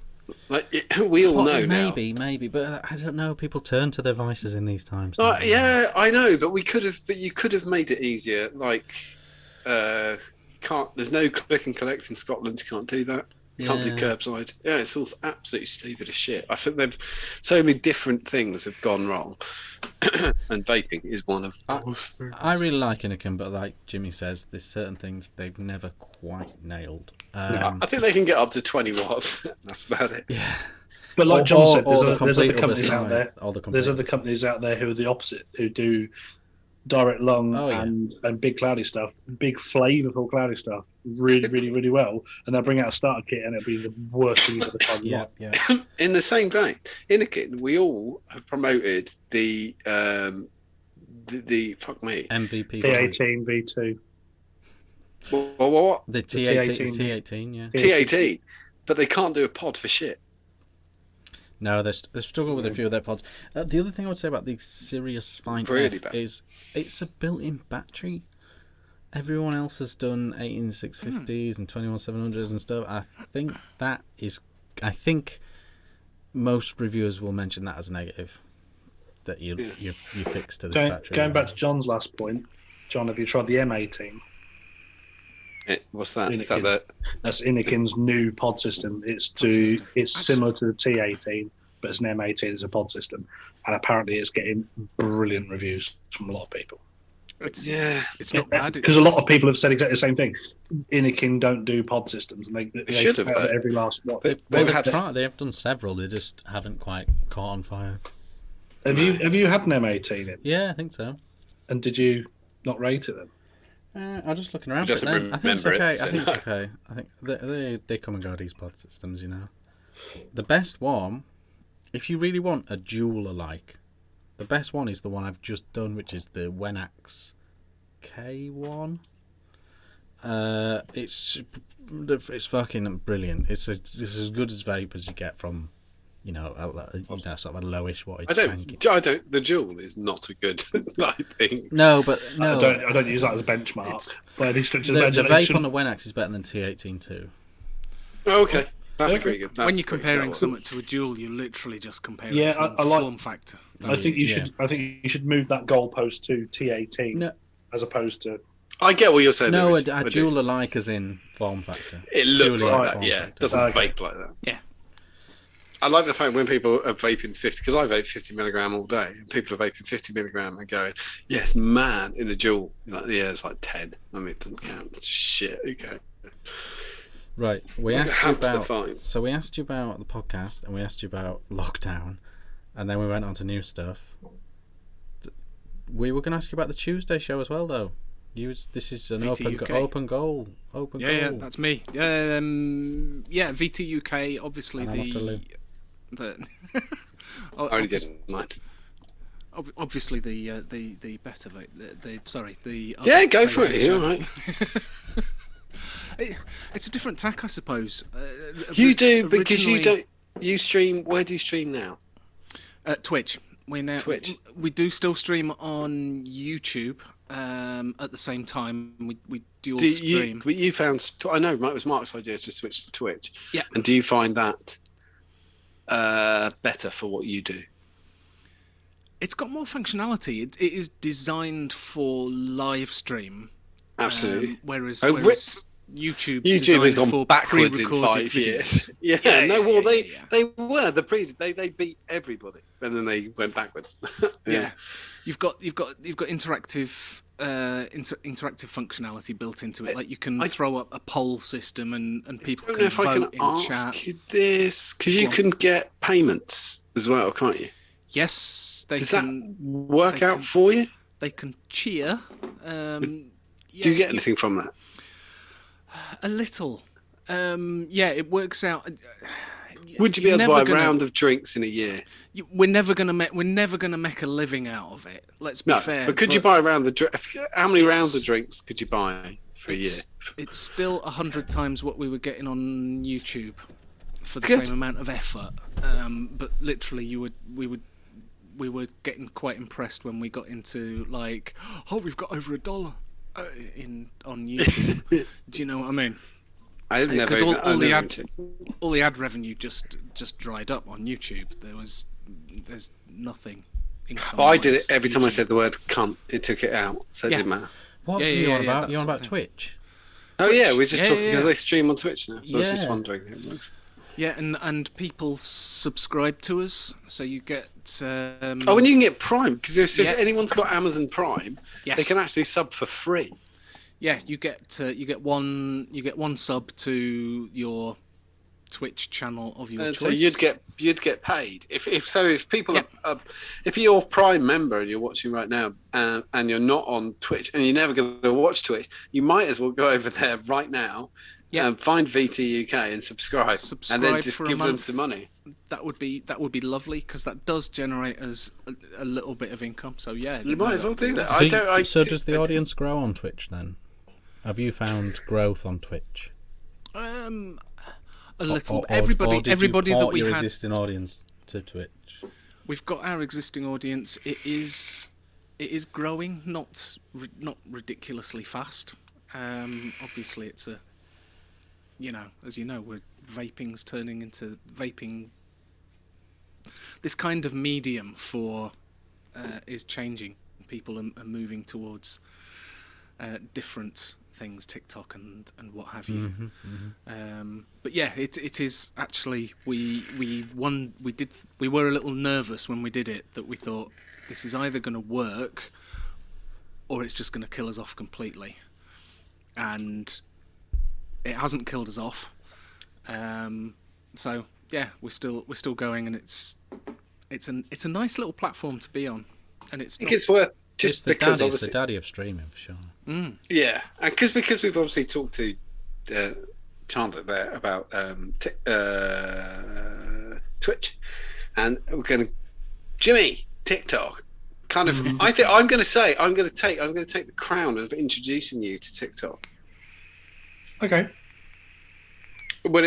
Like we all know now. Maybe, but I don't know. People turn to their vices in these times. Yeah, I know, but you could have made it easier. Like, there's no click and collect in Scotland. You can't do that. You can't do curbside. Yeah, it's all absolutely stupid as shit. I think so many different things have gone wrong, and vaping is one of those things. I really like Innokin, but like Jimmy says, there's certain things they've never quite nailed. I think they can get up to 20 watts. That's about it. Yeah. But like John said, there's other companies out there. There's other companies out there who are the opposite, who do direct lung and big cloudy stuff, big flavourful cloudy stuff, really well, and they'll bring out a starter kit and it'll be the worst thing you've ever tried. Yeah. In the same vein, Innokin, we all have promoted the fuck me MVP T18 V2. What? The T18, yeah. T18, but they can't do a pod for shit. No, they've struggled with a few of their pods. The other thing I would say about the Sirius Find F is it's a built-in battery. Everyone else has done 18650s and 21700s and stuff. I think most reviewers will mention that as a negative, that you fixed to this battery. Going back to John's last point, John, have you tried the M18? What's that? Innokin. Is that That's Innokin's new pod system. It's similar to the T18, but it's an M18 as a pod system, and apparently it's getting brilliant reviews from a lot of people. It's not bad because a lot of people have said exactly the same thing. Innokin don't do pod systems, and they should have every last one. They have done several. They just haven't quite caught on fire. Have you had an M18 in? Yeah, I think so. And did you not rate it then? I'm just looking around. I think it's okay. I think they come and go, these pod systems, you know. The best one, if you really want a dual alike, the best one is the one I've just done, which is the Wenax K1. It's fucking brilliant. It's as good as vape as you get from, sort of a lowish wattage. I don't. The Joule is not a good thing. No. I don't use that as a benchmark. By any stretch of the imagination. vape on the Wenax is better than T18 too. Oh, okay. That's pretty good. When you're comparing something to a Joule, you're literally just comparing form factor. I think you should move that goalpost to T18 as opposed to. I get what you're saying. No, a Joule alike as in form factor. It looks like that. Yeah, it doesn't vape like that. Yeah. I like the fact when people are vaping 50, because I vape 50 milligram all day, and people are vaping 50 milligram and going, yes, man, in a Joule. Like, yeah, it's like 10. I mean, it doesn't count. It's shit. Okay. Right. We asked you about the podcast, and we asked you about lockdown, and then we went on to new stuff. We were going to ask you about the Tuesday show as well, though. This is an open goal. Yeah, that's me. VT UK, obviously I only did mine. Obviously the better vape. The yeah, go for it. You're right. It's a different tack, I suppose. You do because you don't. You stream. Where do you stream now? Twitch. Twitch. We do still stream on YouTube. At the same time, we dual stream. You found? I know it was Mark's idea to switch to Twitch. Yeah. And do you find that better for what you do? It's got more functionality. It is designed for live stream. Absolutely. Whereas YouTube has gone for backwards in 5 years. They beat everybody, and then they went backwards. Yeah, you've got interactive functionality built into it. Like you can throw up a poll system, and people can vote in chat. I can ask you this because you can get payments as well, can't you? Yes, Does that work out for you? They can cheer. Do you get anything from that? A little. It works out. Would you be able to buy a round of drinks in a year? We're never gonna make a living out of it. Let's be fair. But could you buy a round of how many rounds of drinks could you buy for a year? It's still 100 times what we were getting on YouTube for the same amount of effort. But literally, we were getting quite impressed when we got into we've got over $1 on YouTube. Do you know what I mean? I've never because even, all the ad revenue just dried up on YouTube. There's nothing. Oh, I did it every time I said the word cunt. It took it out, so it didn't matter. What are you on about? You're on about Twitch? Oh yeah, we're just talking because they stream on Twitch now. So I was just wondering how it works. Yeah, and people subscribe to us, so you get. And you can get Prime because if anyone's got Amazon Prime, they can actually sub for free. Yeah, you get one sub to your Twitch channel of your choice. So you'd get paid if people if you're a Prime member and you're watching right now and you're not on Twitch and you're never going to watch Twitch, you might as well go over there right now and find VT UK and subscribe and then just give them some money. That would be lovely because that does generate us a little bit of income. So yeah, you might as well do that. So does the audience grow on Twitch then? Have you found growth on Twitch? A little. Everybody that we had. Existing audience to Twitch. We've got our existing audience. It is growing, not ridiculously fast. Obviously, it's a. As you know, vaping's turning into vaping. This kind of medium for is changing. People are moving towards different things, TikTok and what have you. But yeah, it is actually we were a little nervous when we did it, that we thought this is either going to work or it's just going to kill us off completely, and it hasn't killed us off. So yeah, we're still going, and it's a nice little platform to be on, and it's worth. Just because it's the daddy of streaming for sure. Yeah, and because we've obviously talked to Chandler there about Twitch, and we're going to Jimmy TikTok. Kind of, I think I'm going to take the crown of introducing you to TikTok. Okay. When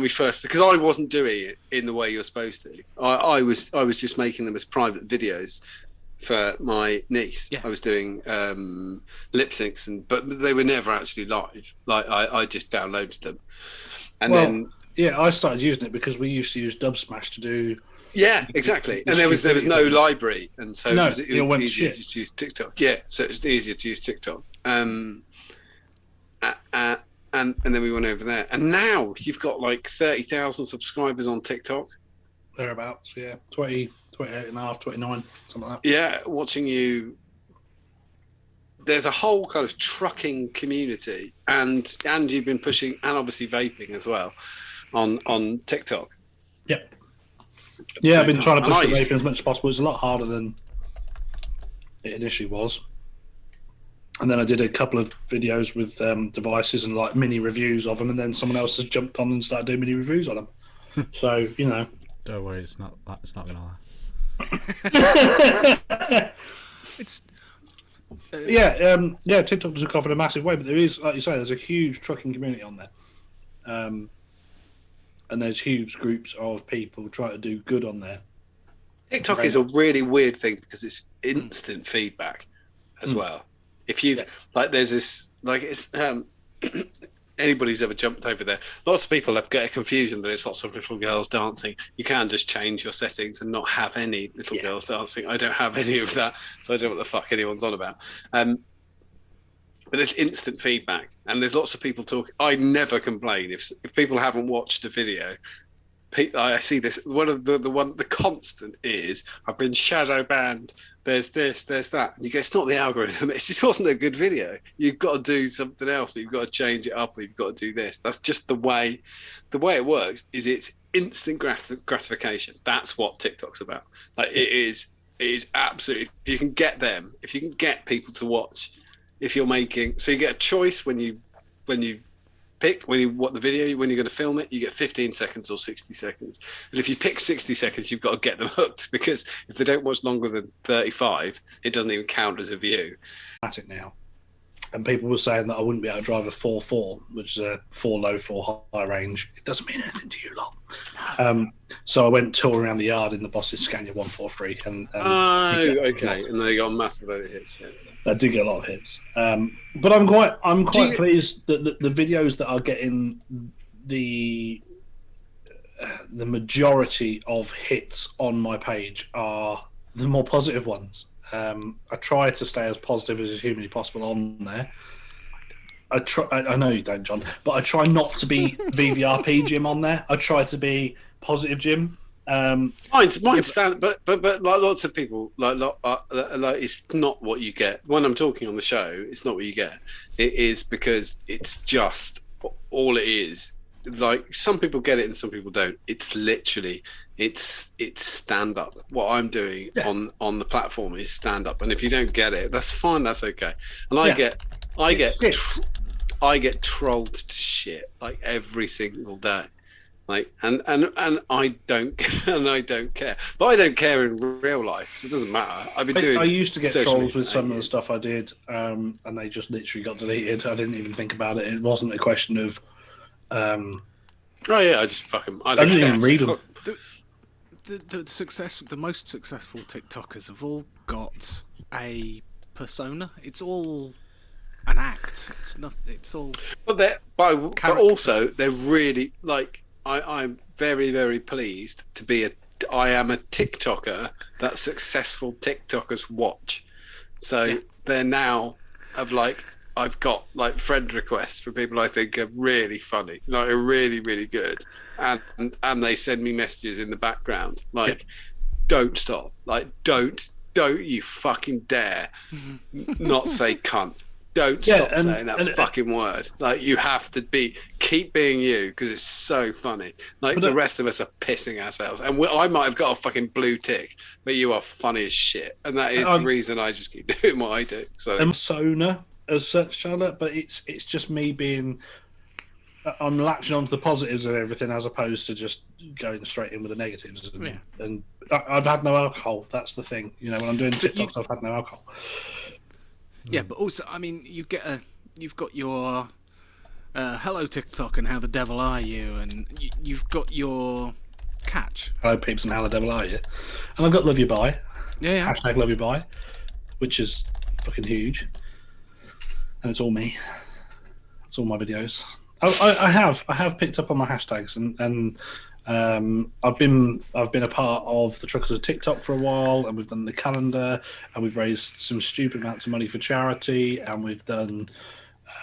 we first, because I wasn't doing it in the way you're supposed to. I was just making them as private videos for my niece. I was doing lip syncs, but they were never actually live. Like I just downloaded them, and then I started using it because we used to use Dubsmash to do. Yeah, exactly. And there was no library, and so it was easier to use TikTok. Yeah, so it's easier to use TikTok. And then we went over there, and now you've got like 30,000 subscribers on TikTok. Thereabouts, yeah, 28 and a half, 29, something like that. Yeah, watching you. There's a whole kind of trucking community, and you've been pushing, and obviously vaping as well, on TikTok. Yep. Yeah, I've been trying to push the vaping as much as possible. It's a lot harder than it initially was. And then I did a couple of videos with devices and like mini reviews of them, and then someone else has jumped on and started doing mini reviews on them. So don't worry, it's not gonna last. It's TikTok does off in a massive way, but there is, like you say, there's a huge trucking community on there, and there's huge groups of people trying to do good on there. TikTok is a really weird thing because it's instant feedback as well. If you've there's this it's anybody's ever jumped over there, lots of people get a confusion that it's lots of little girls dancing. You can just change your settings and not have any little girls dancing. I don't have any of that, so I don't know what the fuck anyone's on about. But it's instant feedback, and there's lots of people talking. I never complain if people haven't watched a video. I see this. One of the constant is I've been shadow banned. There's this, there's that. And you go, it's not the algorithm. It just wasn't a good video. You've got to do something else. You've got to change it up. Or you've got to do this. That's just the way it works. Is it's instant gratification. That's what TikTok's about. Like it is absolutely. If you can get them, if you can get people to watch, if you're making, so you get a choice when you pick what the video when you're going to film it. You get 15 seconds or 60 seconds, but if you pick 60 seconds, you've got to get them hooked, because if they don't watch longer than 35, it doesn't even count as a view. Now, and people were saying that I wouldn't be able to drive a 4.4, which is a 4 low, 4 high range. It doesn't mean anything to you lot. So I went touring around the yard in the boss's Scania 143, and okay, and they got massive overhits. That did get a lot of hits. But I'm quite pleased that the videos that are getting the majority of hits on my page are the more positive ones. I try to stay as positive as humanly possible on there. I know you don't, John, but I try not to be VVRP Jim on there. I try to be positive Jim. Mine's stand, but like lots of people, like it's not what you get when I'm talking on the show. It's not what you get. It is because it's just all it is. Like some people get it and some people don't. It's literally it's stand up. What I'm doing on the platform is stand up, and if you don't get it, that's fine. That's okay. And I get trolled to shit like every single day. Like and I don't care, but I don't care in real life, so it doesn't matter. I used to get trolls with some of the stuff I did, and they just literally got deleted. I didn't even think about it. It wasn't a question of. Oh yeah, I just fucking. I didn't even read them. The most successful TikTokers have all got a persona. It's all an act. It's not. It's all. But also they're really like. I'm very, very pleased to be I am a TikToker that successful TikTokers watch. So they're now I've got like friend requests for people I think are really funny, like are really, really good. And they send me messages in the background, like, don't stop. Like, don't you fucking dare not say cunt. Don't stop saying that fucking word. Like, you have to keep being you because it's so funny. Like, the rest of us are pissing ourselves. And I might have got a fucking blue tick, but you are funny as shit. And that is the reason I just keep doing what I do. So I'm persona as such, Charlotte, but it's just me being... I'm latching onto the positives of everything as opposed to just going straight in with the negatives. And I've had no alcohol. That's the thing. You know, when I'm doing TikToks, I've had no alcohol. Yeah, but also, I mean, you've got your hello TikTok and how the devil are you, and you've got your catch. Hello peeps and how the devil are you? And I've got love you bye. Yeah. Hashtag love you bye, which is fucking huge. And it's all me. It's all my videos. I have picked up on my hashtags and I've been a part of the Truckers of TikTok for a while, and we've done the calendar, and we've raised some stupid amounts of money for charity, and we've done.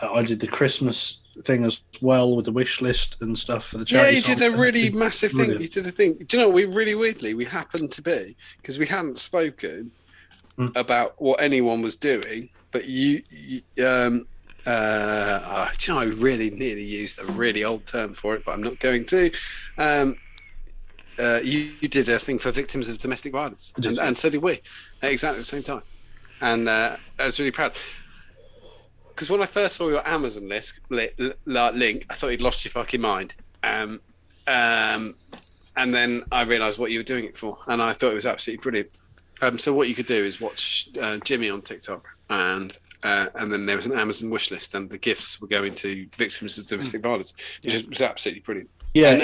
I did the Christmas thing as well with the wish list and stuff for the charity. Yeah, you did a really massive thing. You did a thing. Do you know? We really weirdly we happened to be because we hadn't spoken about what anyone was doing, but you do you know, I really nearly used a really old term for it, but I'm not going to. You did a thing for victims of domestic violence, and so did we, at exactly the same time. And I was really proud. Because when I first saw your Amazon link, I thought you'd lost your fucking mind. And then I realised what you were doing it for, and I thought it was absolutely brilliant. So what you could do is watch Jimmy on TikTok, and then there was an Amazon wish list, and the gifts were going to victims of domestic violence. It was absolutely brilliant. Yeah,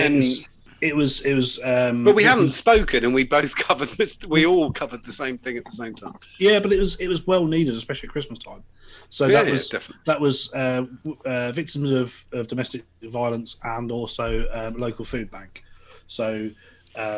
it was. But we hadn't spoken, and we both covered this. We all covered the same thing at the same time. Yeah, but it was well needed, especially at Christmas time. So that was victims of domestic violence, and also local food bank. So.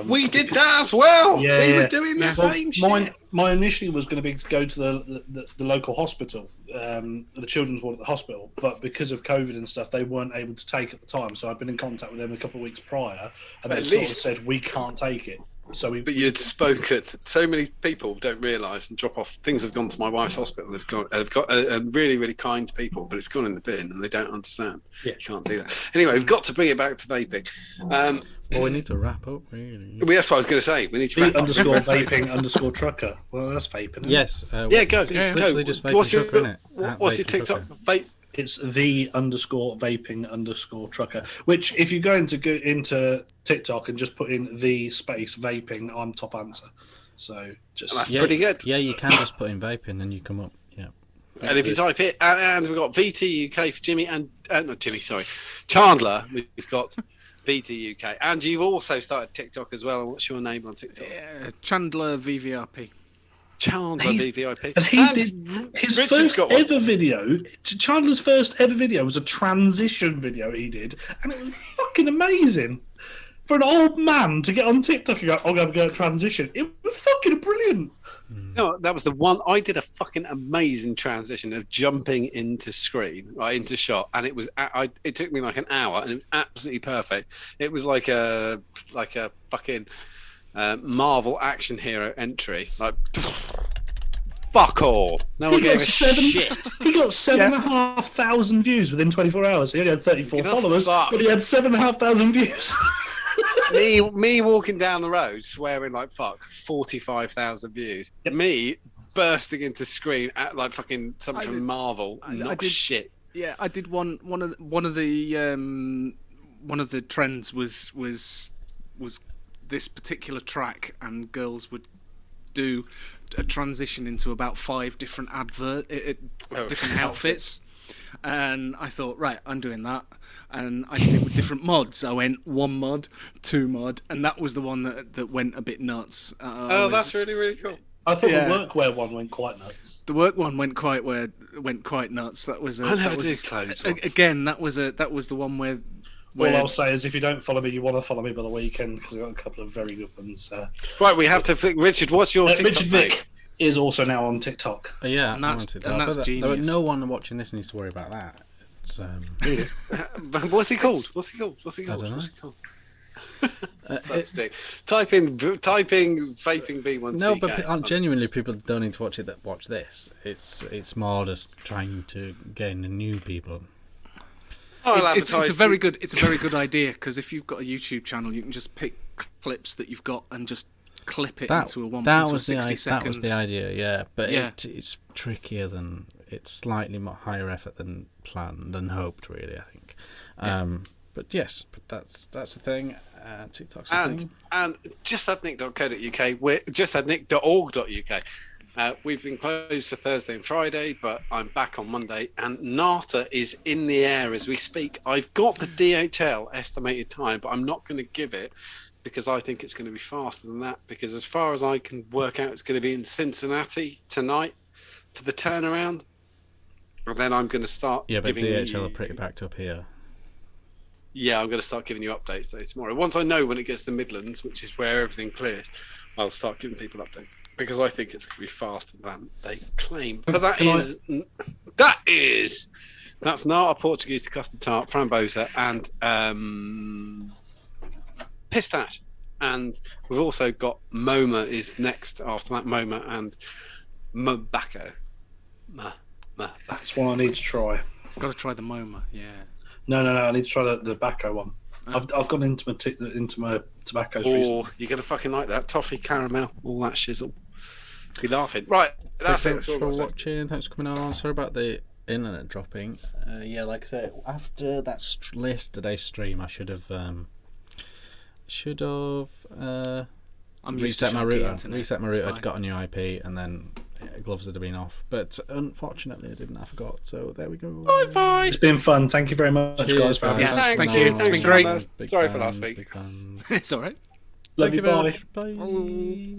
We did that as well. We were doing the same shit. Mine initially was going to be to go to the local hospital, the children's ward at the hospital, but because of COVID and stuff, they weren't able to take at the time. So I'd been in contact with them a couple of weeks prior, and they sort of said we can't take it. But you'd spoken. So many people don't realise and drop off. Things have gone to my wife's hospital. It's gone. I've got really, really kind people, but it's gone in the bin, and they don't understand. Yeah. You can't do that. Anyway, we've got to bring it back to vaping. Well, we need to wrap up, really. Well, that's what I was going to say. We need to wrap up. _vaping _trucker. Well, that's vaping. Yes. Go. Just what's your trucker, what's your TikTok? Vape. It's the _vaping _trucker. Which, if you go into TikTok and just put in the space vaping, I'm top answer. So that's pretty good. Yeah, you can just put in vaping and you come up. Yeah. And if you type it, and we've got VT UK for Jimmy and not Jimmy, sorry, Chandler. We've got. VT UK, and you've also started TikTok as well. What's your name on TikTok? Chandler VVRP. Chandler VVIP. And he did his first ever video. Chandler's first ever video was a transition video he did, and it was fucking amazing. For an old man to get on TikTok and go, I'm going to go transition. It was fucking brilliant. No, that was the one. I did a fucking amazing transition of jumping into screen, into shot, and it was. It took me like an hour, and it was absolutely perfect. It was like a fucking Marvel action hero entry. Like, fuck all. No one gave a shit. He got 7,500 views within 24 hours. He only had 34 followers, but he had 7,500 views. me walking down the road swearing like fuck, 45,000 views. Yep. Me bursting into screen at like fucking something from Marvel. Shit. Yeah, I did one of the trends was this particular track, and girls would do a transition into about 5 different different outfits. And I thought, right, I'm doing that. And I did it with different mods. I went 1 mod, 2 mod, and that was the one that went a bit nuts. That's really, really cool. I thought the workwear one went quite nuts. The work one went quite nuts. That was I never did clothes ones. Again, that was the one where all I'll say is if you don't follow me, you want to follow me by the weekend, because I've got a couple of very good ones. Right, we have to... Richard, what's your TikTok Richard Vick is also now on TikTok. Yeah, and that's genius. No one watching this needs to worry about that. It's, what's he called? What's he called? Typing vaping B1C. No, but genuinely, people don't need to watch it that watch this. It's more just trying to gain new people. It's a very good idea, because if you've got a YouTube channel, you can just pick clips that you've got and just clip it into a 60 seconds. That was the idea, yeah. But it's trickier than... It's slightly more higher effort than planned and hoped, really, I think. But yes, that's the thing. TikTok's the thing. And justadnick.co.uk, justadnick.org.uk. We've been closed for Thursday and Friday, but I'm back on Monday, and Rta is in the air as we speak. I've got the DHL estimated time, but I'm not going to give it, because I think it's going to be faster than that, because as far as I can work out, it's going to be in Cincinnati tonight for the turnaround. And then I'm going to start but DHL are pretty backed up here. Yeah, I'm going to start giving you updates tomorrow. Once I know when it gets to the Midlands, which is where everything that's I'll start giving people updates, because I think it's going to be faster than they claim. But that's Rta, Portuguese to custard tart, framboesa, and pistache. And we've also got MoMA is next after that. MoMA and Mabacco. That's one I need to try. I've got to try the MoMA, yeah. No, I need to try the tobacco one. I've gone into my tobaccos recently. You're going to fucking like that. Toffee, caramel, all that shizzle. You're laughing. Right, that's it. Thanks for watching. Thanks for coming on. Sorry about the internet dropping. Like I said, after that yesterday's stream, I should have reset my router. I'd got a new IP, and then gloves would have been off. But unfortunately, I didn't. I forgot. So there we go. Bye. It's been fun. Thank you very much, guys, for having us. Thank you. It's been great. Sorry for last week. It's all right. Love you. Bye. Bye.